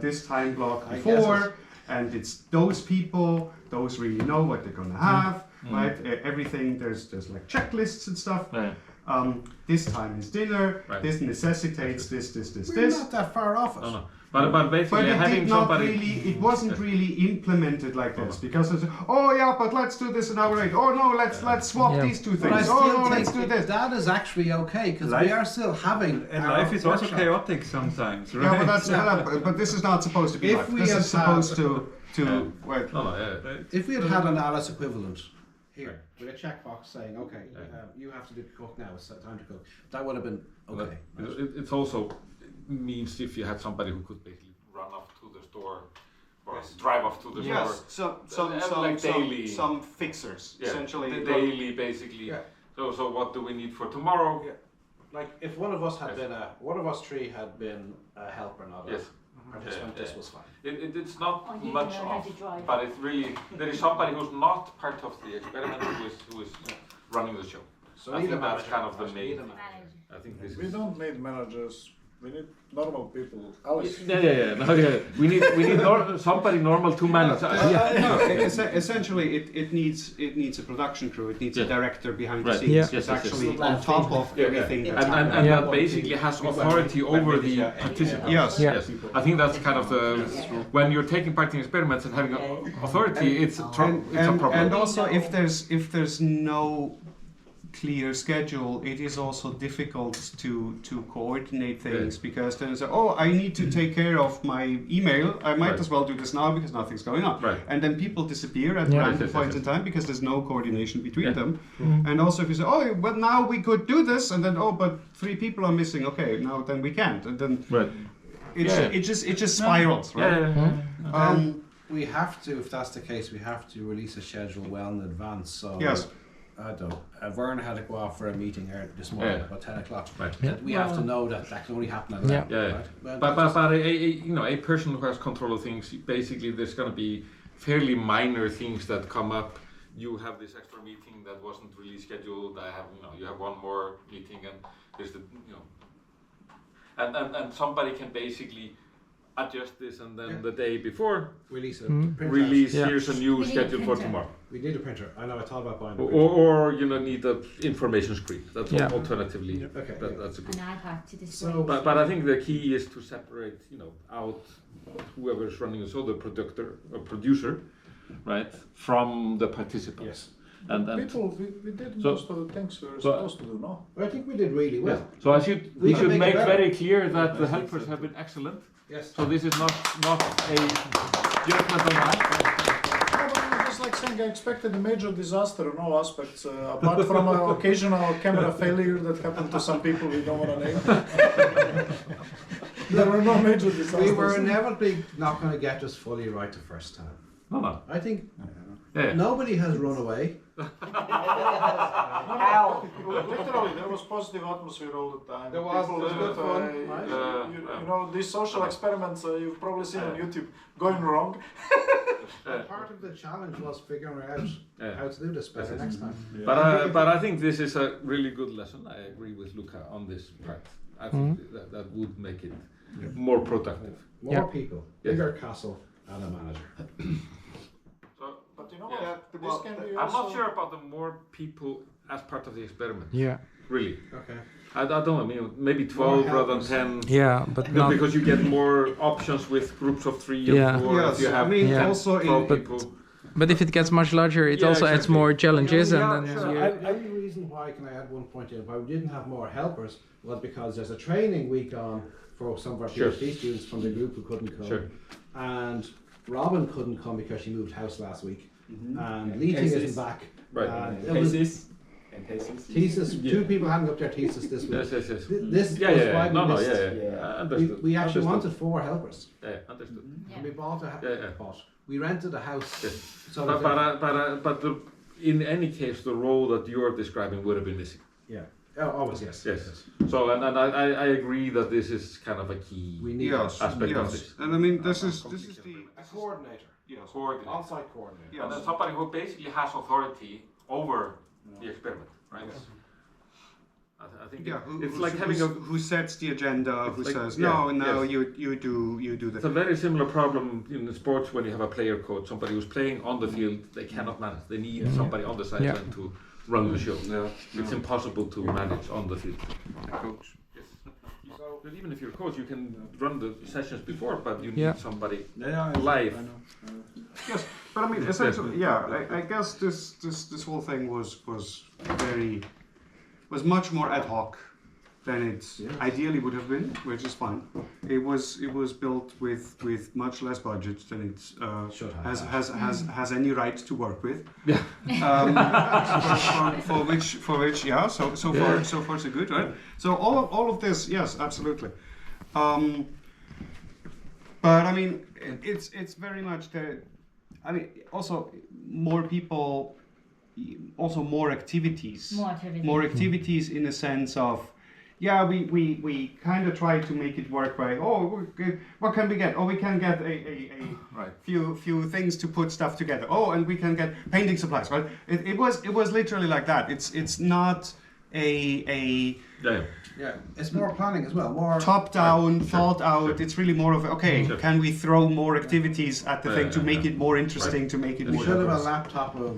this time block before, and it's those people, those really know what they're gonna have, right? Everything, there's like checklists and stuff. This time is dinner, this necessitates this. We're not that far off it. No. But basically having somebody... it wasn't really implemented like this, because it's, oh yeah, but let's do this an hour later. Oh no, let's swap these two But I things. still Oh no, think let's do this. that is actually okay, because we are still having And our life is also workshop. chaotic sometimes, right? Yeah, but that's but this is not supposed to be If life. we This had is supposed to wait. If we had had an Alice equivalent here, with a checkbox saying, okay, you have to do cook now, it's time to cook, that would have been okay. It's also means if you had somebody who could basically run off to the store or drive off to the store. Yes, some fixers, essentially. Daily, basically. Yeah. So what do we need for tomorrow? Yeah. Like if one of us had been one of us three had been a helper, not a participant, this was fine. It's not you much know how of, to drive. but it's really, there is somebody who's not part of the experiment who is running the show. So I need think a that's manager. kind of the Need main a thing. manager. I think this We is... don't need managers. We need normal people. Alice. We need somebody normal to manage. Essentially, it needs a production crew. It needs a director behind the Right. scenes. Yeah. It's Yes, actually on top of everything. That's And happening. that basically has authority over the participants. Yes. I think that's kind of the, when you're taking part in experiments and having authority, it's a problem. And also, if there's no clear schedule, it is also difficult to coordinate things, because then it's like, oh, I need to take care of my email. I might as well do this now because nothing's going on. Right. And then people disappear at random points in time because there's no coordination between them. And also, if you say, oh, well, now we could do this, and then, oh, but 3 people are missing. Okay, now then we can't. And then it just spirals, right? We have to, if that's the case, we have to release a schedule well in advance. So yes. I don't know. Werner had to go out for a meeting this morning about 10 o'clock. Right. We have to know that can only happen at 11. Right? But a person who has control of things, basically there's going to be fairly minor things that come up. You have this extra meeting that wasn't really scheduled. You have one more meeting, and there's and somebody can basically adjust this, and then the day before release here's a new schedule for tomorrow. We need a printer. I know, I thought about buying a printer. Or need an information screen. That's alternatively. Okay. That's a good. An iPad to display. But I think the key is to separate, out whoever is running the show, the producer, right, from the participants. Yes. And we did most of the things we were supposed to do, no? I think we did really well. Yeah. So we should make very clear that the I think helpers so. have been excellent. Yes. So this is not a judgment on that. It's like saying I expected a major disaster in all aspects, apart from an occasional camera failure that happened to some people we don't want to name. There were no major disasters. We were inevitably not going to get this fully right the first time. No. I think Yeah. nobody has run away. Literally, there was positive atmosphere all the time. There was People, good fun. you know, these social experiments you've probably seen on YouTube going wrong. Part of the challenge was figuring out how to do this better next time. But I think this is a really good lesson. I agree with Luca on this part. I think that would make it more productive. More people, bigger castle, and a manager. But you know what? This can be I'm also... not sure about the more people as part of the experiment. Yeah. Really. Okay. I don't know. Maybe 12 rather than 10. Yeah, but not because you get more options with groups of 3 Yeah. and 4. Yes, If you have I mean, also 12 in, people. But if it gets much larger, it also adds exactly. more challenges, Yeah, and then sure. you, The only reason why, can I add one point in, why we didn't have more helpers was because there's a training week on for some of our PhD students from the group who couldn't come. Sure. And Robin couldn't come because she moved house last week. And Leeting isn't back. Right. And it was, And thesis. Thesis. Two people handing up their thesis this week. Yes. This was Yeah. why we No, missed. Understood. We actually Understood. wanted 4 helpers. Yeah, understood. And we bought a Yeah. We rented a house. Yes. So But in any case, the role that you're describing would have been missing. yeah. Oh, always yes. Yes. So, and I agree that this is kind of a key We need aspect of this. And I mean, this is the a coordinator. yes. Coordinate. On-site coordinator. Yes. And then somebody who basically has authority over the experiment, right? I think it's like having who sets the agenda, who like- says yeah, no, yes. you do It's a the very similar problem in sports when you have a player coach, somebody who's playing on the field, they cannot manage. They need somebody on the sideline to run the show. It's impossible to manage on the field. coach. Yes. But even if you're a coach, you can run the sessions before, but you need Yeah. somebody Yeah, live. I know. Yes, but I mean, essentially, I guess this whole thing was much more ad hoc than it ideally would have been, which is fine. It was built with much less budget than it has any right to work with. Yeah. For which so far so good, right? So all of this, yes, absolutely. But I mean, it's very much the. I mean, also more people, also more activities. More activities in the sense of, we kind of try to make it work by, what can we get? Oh, we can get a few things to put stuff together. Oh, and we can get painting supplies, right? It was literally like that. It's not a It's more planning as well. More top down, thought out. It's really more of can we throw more activities at the thing to make it more interesting, to make it We more should have a diverse. laptop of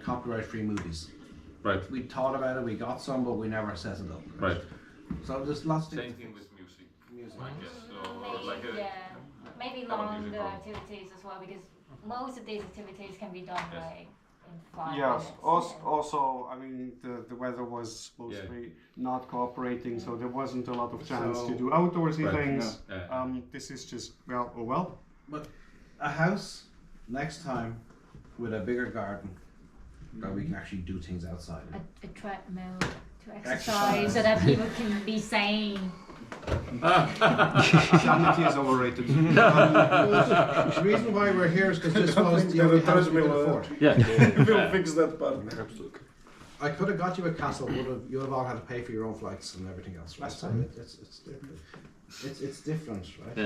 copyright-free movies. Right. We thought about it, we got some, but we never set it up. Right. So there's lots of Same thing with music. I guess. So, like Maybe kind of music longer room. activities as well, because most of these activities can be done like in 5 Yes. minutes. Also, I mean, the weather was mostly not cooperating, so there wasn't a lot of chance to do outdoorsy things. This is just well. But a house next time with a bigger garden that we can actually do things outside. A treadmill to exercise so that people can be sane. Sanity is overrated. The reason why we're here is because this was the only house we could afford. We'll fix that part. I could have got you a castle, but you would have all had to pay for your own flights and everything else, right? So it's different, right?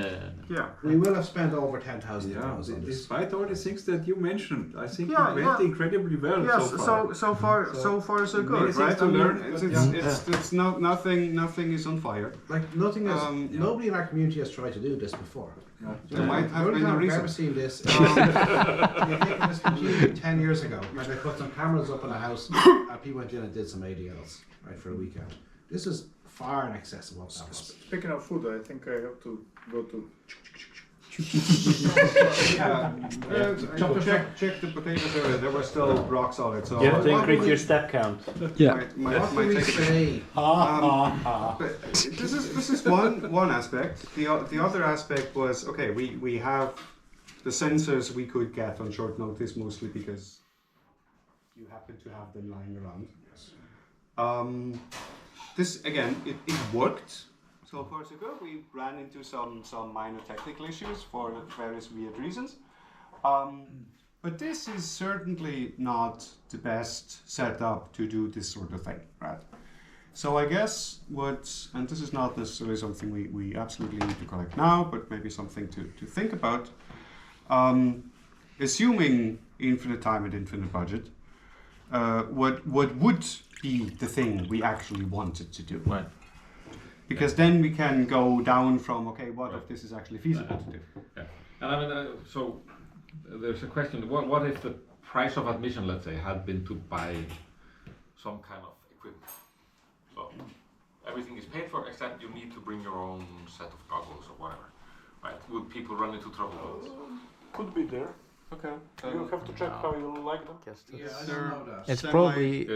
Yeah. We will have spent over 10,000 Yeah, euros on this. despite all the things that you mentioned, I think Yeah, you went yeah. incredibly well Yes. so far. So far so many good, things right? to I mean, learn, it's not nothing is on fire. Like nothing is. Nobody in our community has tried to do this before. There might The have only been a time I've reason. ever seen this. You're taking this community 10 years ago, and they put some cameras up in a house, and people went in and did some ADLs, right, for a weekend. This is far in excess of what that was. Speaking of food, I think I have to go to. Check the potatoes earlier. They were still rock solid. So You have to increase your step count. What do we say? But this is one aspect. The other aspect was we have the sensors we could get on short notice, mostly because you happen to have them lying around. This again, it worked. So far so good. We ran into some minor technical issues for various weird reasons. But this is certainly not the best setup to do this sort of thing, right? So I guess and this is not necessarily something we absolutely need to collect now, but maybe something to think about. Assuming infinite time and infinite budget, what would be the thing we actually wanted to do? Right. Because then we can go down from what if this is actually feasible to do? Yeah. And I mean, so there's a question: what if the price of admission, let's say, had been to buy some kind of equipment? So everything is paid for except you need to bring your own set of goggles or whatever. Right? Would people run into trouble with this? Could be there. Okay. You have to check how you like them. Yeah, I don't know that. It's probably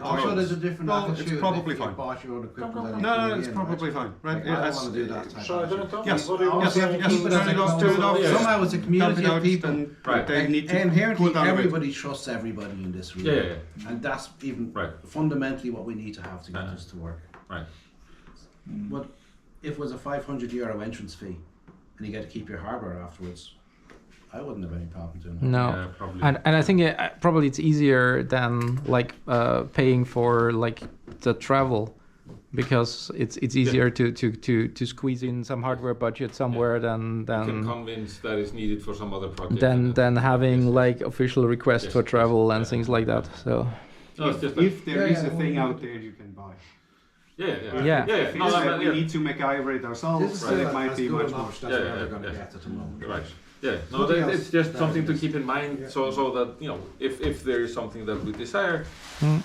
Also, there's a different Well, attitude. it's probably if you fine. bought your own equipment. then you No, put no, it it's in, probably right? fine, right? Like, I don't want to do that type Shall I of turn it attitude. off? Yes, What do you want yes, to yes, say? yes, Keep it turn as it a off, turn it off. closed- Somehow it's a community of people. Right. They need to Inherently, cool down a bit. everybody trusts everybody in this room. Yeah. And that's even Right. fundamentally what we need to have to get this to work. Right. But if it was a €500 entrance fee and you get to keep your hardware afterwards, I wouldn't have any problem doing that. no. Yeah, probably. And I think probably it's easier than like paying for like the travel, because it's easier to squeeze in some hardware budget somewhere You can than convince that it's needed for some other project. than having Yes. like official requests Yes, for yes, travel and yeah. things like that. So No, it's just like, If there is a thing out there you can buy. Yeah. If No, it's no, that yeah. we need to MacGyver it This ourselves, is then still it might as be good much an more. option Yeah, as yeah, we're yeah, going to yeah. get at the moment. Right. Yeah. No, Something else it's just that something to is- keep in mind, so that if there is something that we desire, Mm.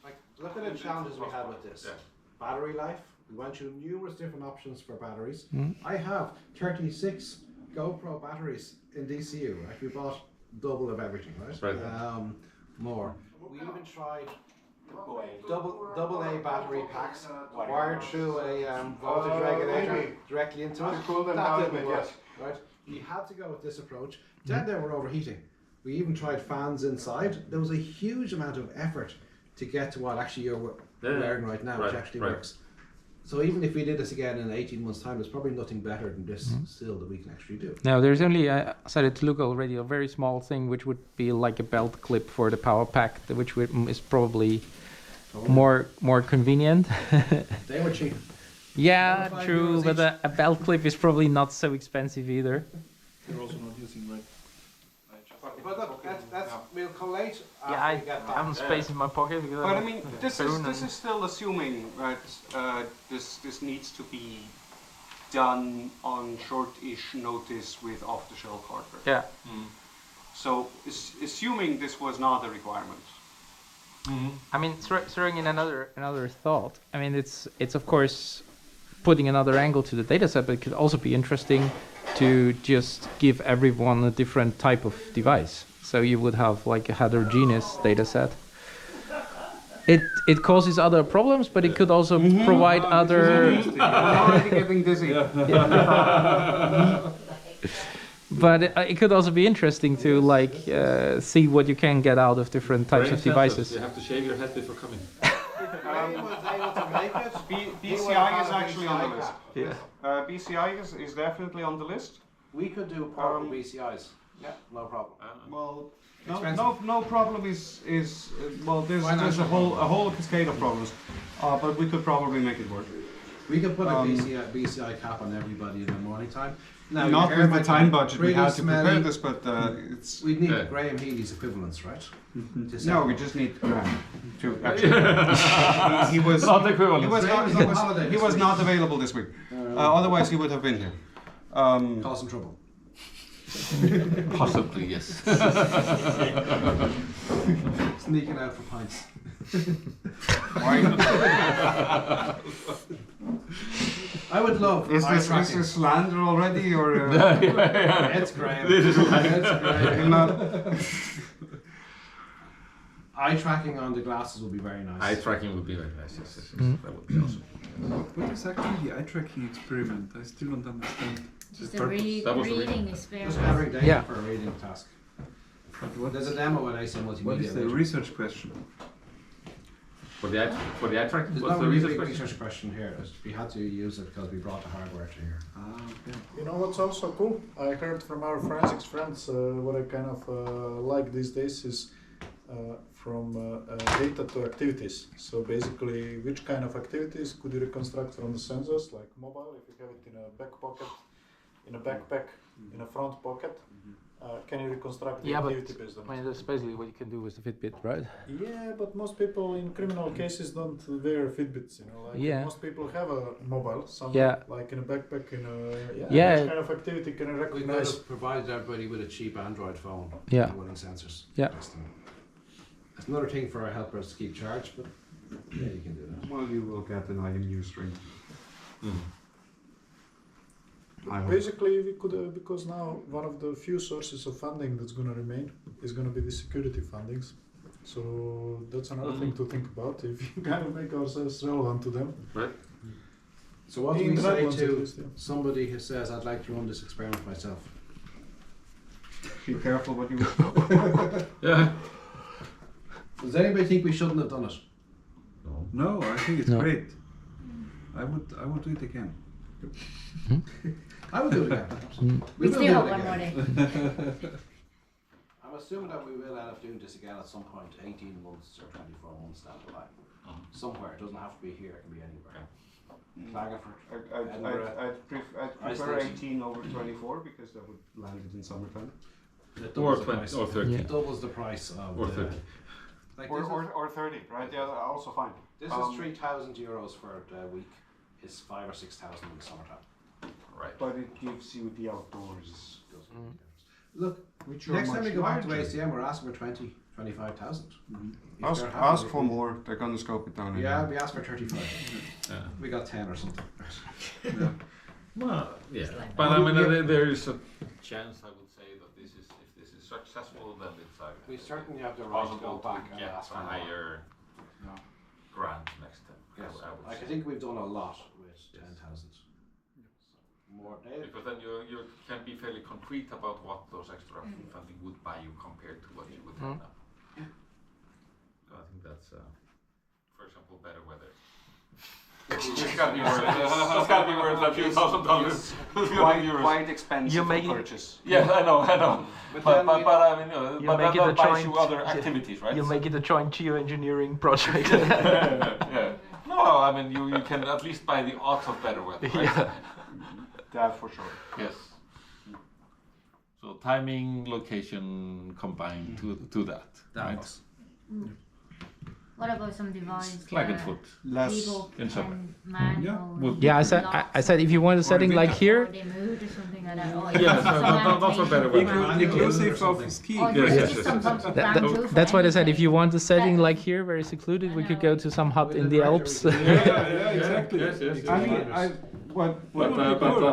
Like, look at the challenges we had with this. Yeah. Battery life. We went through numerous different options for batteries. Mm. I have 36 GoPro batteries in DCU. Right? We bought double of everything, right? Right. More. We even tried double A battery packs wired through a voltage regulator directly into it. That didn't work, right? We had to go with this approach. Then they were overheating. We even tried fans inside. There was a huge amount of effort to get to what actually you're wearing right now, which actually works. So even if we did this again in 18 months' time, there's probably nothing better than this still that we can actually do. now there's only I started to look already a very small thing which would be like a belt clip for the power pack, which is probably more convenient. They were cheap. Yeah, €5 true, but each. a belt clip is probably not so expensive either. You're also not using right. But look, we'll collate after Yeah, we get I back. haven't space in my pocket. Because But I I'm mean, a this spoon is and- still assuming, right? This needs to be done on short-ish notice with off-the-shelf hardware. Yeah. So, assuming this was not a requirement. I mean, throwing in another thought. I mean, it's of course putting another angle to the data set, but it could also be interesting to just give everyone a different type of device. So you would have like a heterogeneous data set. It causes other problems, but it could also provide other. I'm already getting dizzy. But it could also be interesting to like see what you can get out of different types of devices. You have to shave your head before coming. Ray was able to make it. BCI is actually on the list. Yeah. BCI is definitely on the list. We could do portable BCIs. Yeah, no problem. Well, Expensive. no problem is well. There's a whole cascade of problems, but we could probably make it work. We could put a BCI cap on everybody in the morning time. Now, Not your with the hair time might budget we really had to prepare smelly. this, but it's We need Yeah. Graham Healy's equivalents, right? no. We just need to actually. he was Not equivalent. He was Graham not, is on holiday he this was week. not available this week. Otherwise, he would have been here. Cause some trouble. Possibly, yes. Sneaking out for pints. I would love Is eye this tracking. slander already, or It's Graham. This is like- It's Graham. not? Eye tracking on the glasses would be very nice. Eye tracking would be very nice. Yes. That would be awesome. What is actually the eye tracking experiment? I still don't understand. Just the a purpose. That was the reading reading. experience. Just gathering data Yeah. for a reading task. What There's a demo in AC Multimedia. What is the later. research question? For the eye tracking, There's what's no the really research big question? research question here. We had to use it because we brought the hardware to here. Ah, okay. You know what's also cool? I heard from our forensics friends what I kind of like these days is from data to activities. So basically, which kind of activities could you reconstruct from the sensors, like mobile, if you have it in a back pocket, in a backpack, in a front pocket, can you reconstruct the Yeah, but activity based on I it? mean, that's basically what you can do with the Fitbit, right? Yeah, but most people in criminal cases don't wear Fitbits, you know. Like Yeah. most people have a mobile, somewhere, Yeah. like in a backpack, in a Yeah. Which kind of activity can I We could recognize? have provided everybody with a cheap Android phone. Yeah. Running sensors. Yeah. It's another thing for our helpers to keep charge, but yeah, you can do that. Well, you will get an IMU string. I hope. Basically, we could because now one of the few sources of funding that's going to remain is going to be the security fundings. So that's another thing to think about if you kind of make ourselves relevant to them. Right. So what do In we the say Netherlands at to least, yeah. somebody who says, I'd like to run this experiment myself? Be careful what you. Yeah. Does anybody think we shouldn't have done it? No, I think it's No. great. I would do it again. I would do it again. We will still do have it one more again. day. I'm assuming that we will end up doing this again at some point, 18 months or 24 months down the line. Somewhere. It doesn't have to be here, it can be anywhere. Klagenfurt, Edinburgh, I'd prefer Iceland. 18 over 24 because that would land it in summertime. It Or doubles the 20 price. or 30. Yeah. It doubles the price of Or the- 30. Like Or 30, right? Yeah, also fine. this is €3,000 for a week. It's 5,000 or 6,000 in the summertime. Right. But it gives you the outdoors. Look, Which next time we go back to ACM, we're asking for 20, 25,000. If they're happy with it. more. They're gonna scope it down. Yeah, we asked for 35. Yeah. We got 10 or something. Well, yeah. like But that. I mean, there is a chance, I would say, that this is, if this is successful, then it's We certainly have the right to possible go back to and get ask a for more. higher grant next time. Yes, I would I say. think we've done a lot with 10,000. More. Because then you can be fairly concrete about what those extra funding would buy you compared to what you would have now. So I think that's, for example, better weather. It's gotta be worth. It's gotta be worth a few $1,000s. Quite expensive You make to it- purchase. Yeah, I know. But then I mean, You but make that it a buys you joint- other activities, right? You make it a joint geoengineering project. Yeah. No, I mean you can at least buy the odds of better weather, right? Yeah. That for sure. Yes. So timing, location combined to that, right? Davos. What about some device Klagenfurt. people in summer. can manual Would- Yeah, I said if you want a setting like or here, they moved or something like that. Or Yeah, some not for better weather. animation Inclusive program. of skiing. Or Yes, just yes, some yes, sort yes. of that, ground truth that's or what I said. If you anything. want a setting That- like here, very secluded, we could I know. go to some hut in With the the Alps. writer Yeah, exactly. Yes, yes, yes. I mean, what But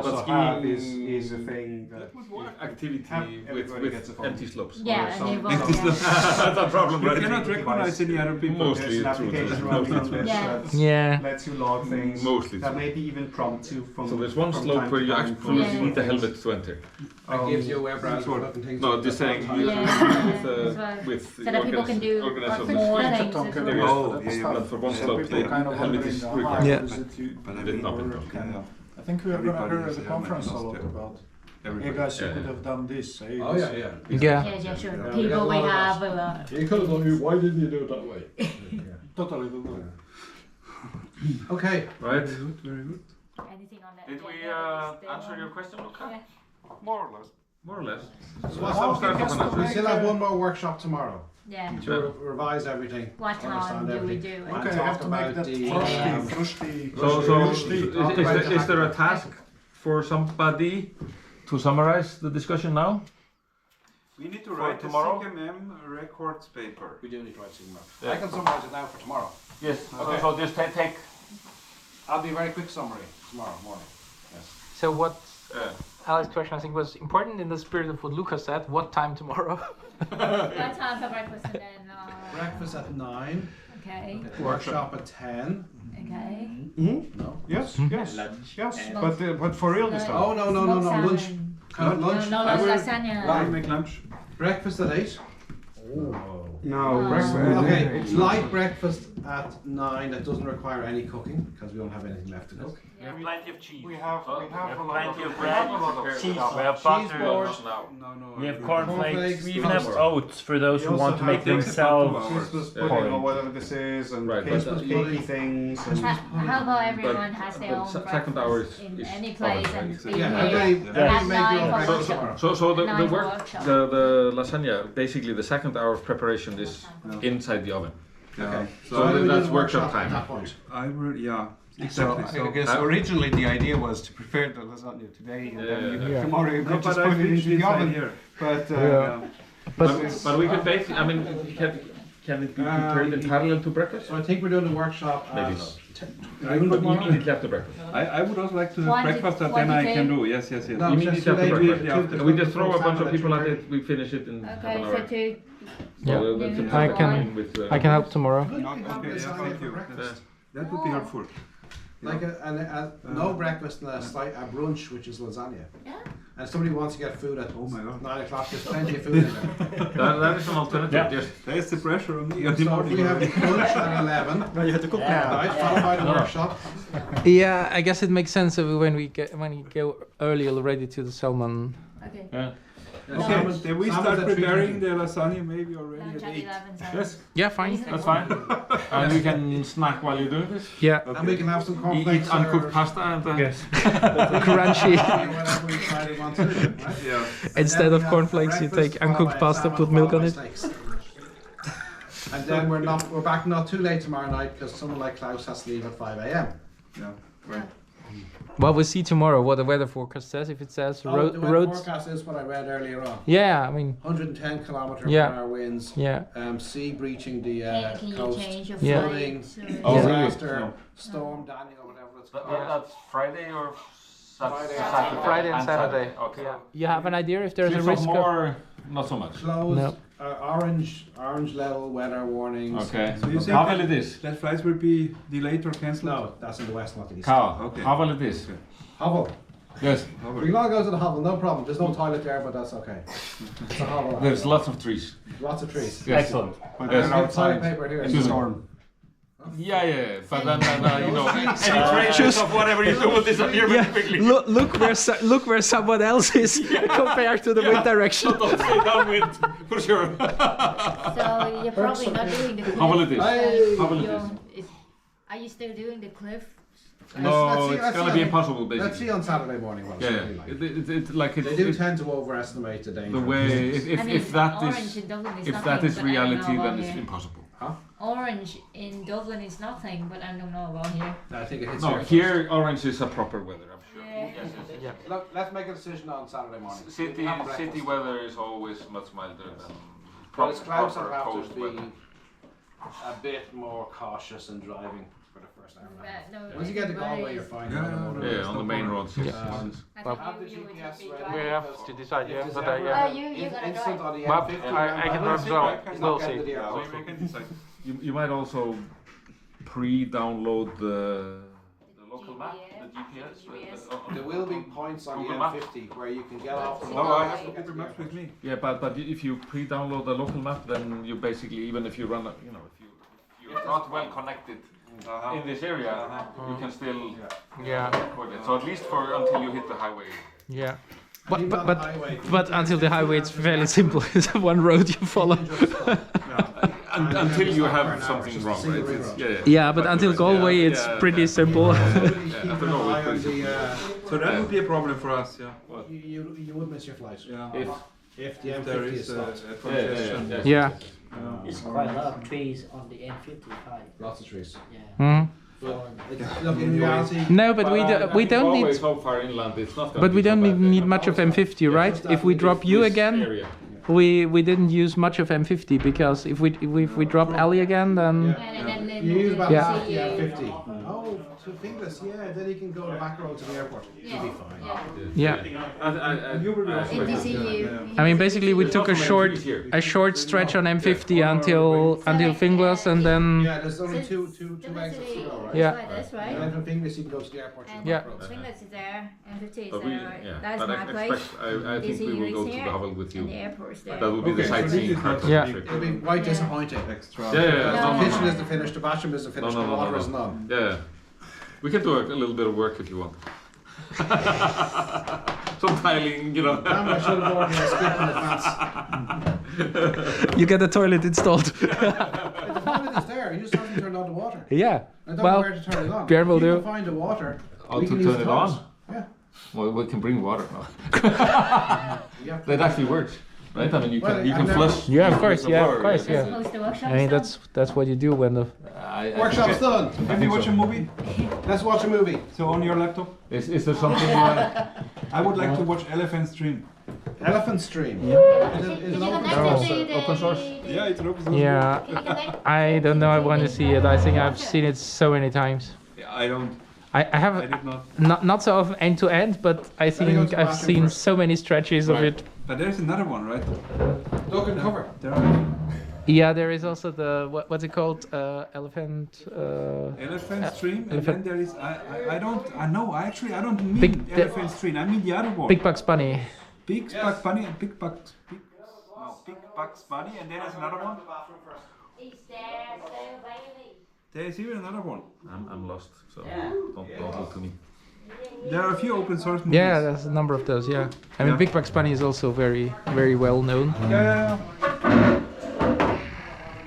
skiing skiing is a thing that activity everybody gets a with phone. empty slopes. Yeah, and they some- will, yeah. That's a problem, You right? cannot recognize any other people. Mostly There's an true. application running on this Yeah. that Yeah. lets you log things. Mostly that true. maybe even prompt you from. So there's one from slope time where to you time actually Yeah. need the helmet to enter. It gives you a web browser sort of. looking things. No, up just at saying that you time. Yeah. with So that people can do organize more this. things Tom as can well. do Oh, that stuff. But for one So slope, people the kind of helmet wondering, is how required. Yeah. is it you Did not or been can- done. I think we are gonna Everybody hear is at the a conference a helmet lot lost, yeah. about. Hey Everybody. guys, you Yeah, could yeah. have done this. Hey, Oh, this- yeah, yeah. Yeah. Yeah, sure. Yeah. People we Yeah. have. You could have done it. Why didn't you do it that way? Totally. Okay. Right? Very good, very good. Anything on that? Did we agenda is answer there? your question, Luca? Yeah. More or less. More or less. So Well, what- start guess from we'll an we answer. still have one more workshop tomorrow Yeah. to revise everything. What time understand do we everything. do it? And Okay, I talk have to make about that the, frosty. Is there a task for somebody to summarize the discussion now? We need to For write tomorrow? a CMM records paper. We do need to write something more. Yeah. I can summarize it now for tomorrow. Yes. Okay. So just take. I'll be a very quick summary tomorrow morning. Yes. So what Uh, Alex's question I think was important in the spirit of what Lucas said. What time tomorrow? What time for breakfast and then? Breakfast at 9. Okay. Workshop at 10. Okay. No. Yes, yes, yes. And- But for real this time. Oh no no no no Smoked lunch. salmon. Lunch. No, I will- lasagna. I'll make lunch. Breakfast at 8. No, breakfast. Okay, light breakfast at 9 that doesn't require any cooking because we don't have anything left to cook. We have plenty of cheese. We have a lot plenty of of bread, cheese, we have Cheese butter, board. No. we have Cornflakes, cornflakes, we even have cornflakes. oats for those We who also want to have make things themselves. Christmas Yeah. pudding or porridge. whatever this is, and Right, but Christmas that- cakey things. And How about everyone has their but own second hour breakfast is- in is any place oven, and right? be Yeah, here everybody at make your 9 own for breakfast workshop. tomorrow. So the Nine work workshop. the lasagna basically the second hour of preparation is inside the oven. Okay. So why don't we do that's the workshop at time. that point? I will, yeah, so exactly. I guess originally the idea was to prepare the lasagna today, and then you, Yeah. tomorrow you No, could just but I put it finished into the inside oven. here. But Yeah. Yeah. But But we could basically, I mean, you can can it be prepared in parallel to breakfast? So I think we're doing the workshop Maybe at not. I would, Immediately after breakfast. I would also like to have Quanti- breakfast that then I can quantitative. do. Yes. No, Immediately just after today, breakfast. two- We just throw a bunch of two- people at two- it. We finish it in half Okay, an so hour. to Yeah. So that's Maybe a I can- plan with, I can help tomorrow. Good, Okay, we have yeah, lasagna thank for you. breakfast. That would be helpful. Like no breakfast and a brunch, which is lasagna. Yeah. And somebody wants to get food at Oh my God. 9 o'clock, there's plenty of food in there. that is an alternative. Yeah. Yes. There's the pressure on me. So we have brunch at 11, No, you have to cook right, followed by the workshop. Yeah, I guess it makes sense when we go early already to the salmon. Okay. Yeah. Okay, then we Salmon's start at preparing 3:30. the lasagna maybe already Lunch at at 8. 11. So. Yes. Yeah, fine. That's fine. And we can snack while you're doing this. Yeah, And we can have some Eat cornflakes uncooked or pasta and crunchy. whatever we decide we want to do, right? Yeah. Instead Then we of have cornflakes, you breakfast, take followed uncooked by pasta, salmon, put milk followed on by it. steaks. And then we're back not too late tomorrow night because someone like Klaus has to leave at 5 a.m. Yeah. Yeah. Well, we'll see tomorrow what the weather forecast says. If it says The weather roads, forecast is what I read earlier on. yeah, I mean, 110 kilometre Yeah. per hour winds. yeah, Sea breaching the Can you coast. change your Yeah. Flooding. flight? Oh, really? Disaster, No. storm, Danny, or whatever it's called. That's Friday or Friday. Friday and Saturday. Okay. Yeah. You have an idea if there's a Fifth of risk of? more, not so much. Closed. No. Orange level weather warnings. Okay. So you say How will it is? that flights will be delayed or cancelled? No, that's in the west, not the east. Cow. Okay. How will it is? Hovel. Yes. We can all go to the hovel, no problem. There's no toilet there, but that's okay. It's a hovel. There's lots of trees. Lots of trees. Yes. Excellent. But Yes. then We have toilet outside paper here. in the storm. Yeah. But then you know, any traces of whatever you do will disappear very quickly. Look where someone else is compared to the wind direction. Don't stay downwind, for sure. So you're probably not doing the cliff. How will it is? Hey. How will it Is- Are you still doing the cliff? No, let's it's see gonna be on- impossible, Let's see basically. on Saturday morning what it's Yeah, gonna be like. it's like They do it's tend to overestimate the danger. the way. I mean, If that orange is in Dublin is if nothing, that is but I don't reality, know then about it's here. impossible. Orange in Dublin is nothing, but I don't know about here. I think it hits No, here. here orange is a proper weather, I'm sure. Yeah. Yes. Look, let's make a decision on Saturday morning. City Have breakfast. city weather is always much milder than But it's clouds that proper have coast to be weather. a bit more cautious in driving for the first hour. and a half. No, Once you get to everybody Galway, you're is- fine. Yeah, Yeah, on the main roads. Yes. Yeah. I think Well, Have the you would GPS be ready. driving. We have to decide, yeah, If but there's ever Oh, an you're gonna instant drive. on the Well, M50, I can we'll as see. well. It's We'll not getting see. to the Yeah, airport. we can decide. You might also pre-download the local map, the GPS. There will be points on the Google Maps. M50 where you can get off the No, No, road I and have get to Google the Maps with airport. me. Yeah, but if you pre-download the local map, then you basically, even if you run, if you're not well connected in this area, you can still Yeah, coordinate. So at least until you hit the highway. yeah. Even But on but the highway, but until the highway, it's fairly simple. It's one road you follow. you can just stop. Until you Stop for have an hour, something just a wrong, single right? road. Yeah, but until Galway, it's pretty simple. Keep after an Galway, eye on pretty the, So that would be a problem for us, yeah. you would miss your flight. Yeah. If The If there M50 is is a stopped. congestion. Yeah. It's quite a lot of trees on the N55. Lots of trees. Yeah. Mhm. Look, in reality, No, but we don't need. so far inland, it's not. But we don't need much of M50, right? If we drop you again, we didn't use much of M50 because if we drop Ali again, then And then you use about Yeah. 50 M50. Oh, to Finglas, yeah, then you can go the back road to the airport. You'll be fine. Yeah. yeah. You will be also In ready. DCU. I mean, basically, we took a short stretch on M50 until Finglas, and then Yeah, there's only two exits to go, right? Yeah. That's And right. then from Finglas you can go to the airport. And Yeah. Finglas is there, M50 is But we, there. yeah. That's but my place. I think we will go to the Havel with And you. the airport's there. That would be the Okay, so this sightseeing is part not of Yeah. the trip. It'll be quite disappointing. Extra. Yeah, yeah, The no, no, kitchen no. isn't finished, the bathroom isn't finished, the water is none. Yeah, we can do a little bit of work if you want. Some tiling, you know. Damn, I should have ordered a skip in advance. you get a toilet installed. The toilet is there, you just haven't turned on the water. Yeah. I don't know Well, where to turn it on. Björn will If you do. can find the water, Oh, we to can turn use it the on? toilet. Yeah. Well, we can bring water now. Yeah. That actually works, right? I mean, you Well, can I've never- flush. Yeah, of with course, the yeah, water, of course, That's yeah. most the workshop I mean, stuff. that's what you do when the. I Workshop's done. Can we watch a movie? Let's watch a movie. So on your laptop? Is there something? I would like to watch Elephant's Dream. Elephant Stream. Can Is you it open connect source? it to the Open source? Yeah, it's an open source. Yeah, Can you connect I don't know. I to want to the see it. I think I've browser? seen it so many times. Yeah, I don't. I I have did not. not so often end to end, but I me go think to I've bathroom seen first. so many stretches of it. But there's another one, right? Duck and cover. There are Yeah, there is also the what's it called? Elephant. Elephant Stream, and Elephant- then there is I don't I know I don't mean Big- Elephant Stream. I mean the other one. Big Bugs Bunny. Big Bugs Bunny and Big Bugs Bunny, and then there's another one. He's there, so baby. There is even another one. I'm lost, so Yeah. don't look to me. There are a few open source movies. Yeah, there's a number of those. Yeah, I mean Yeah. Big Bugs Bunny is also very well known. Yeah.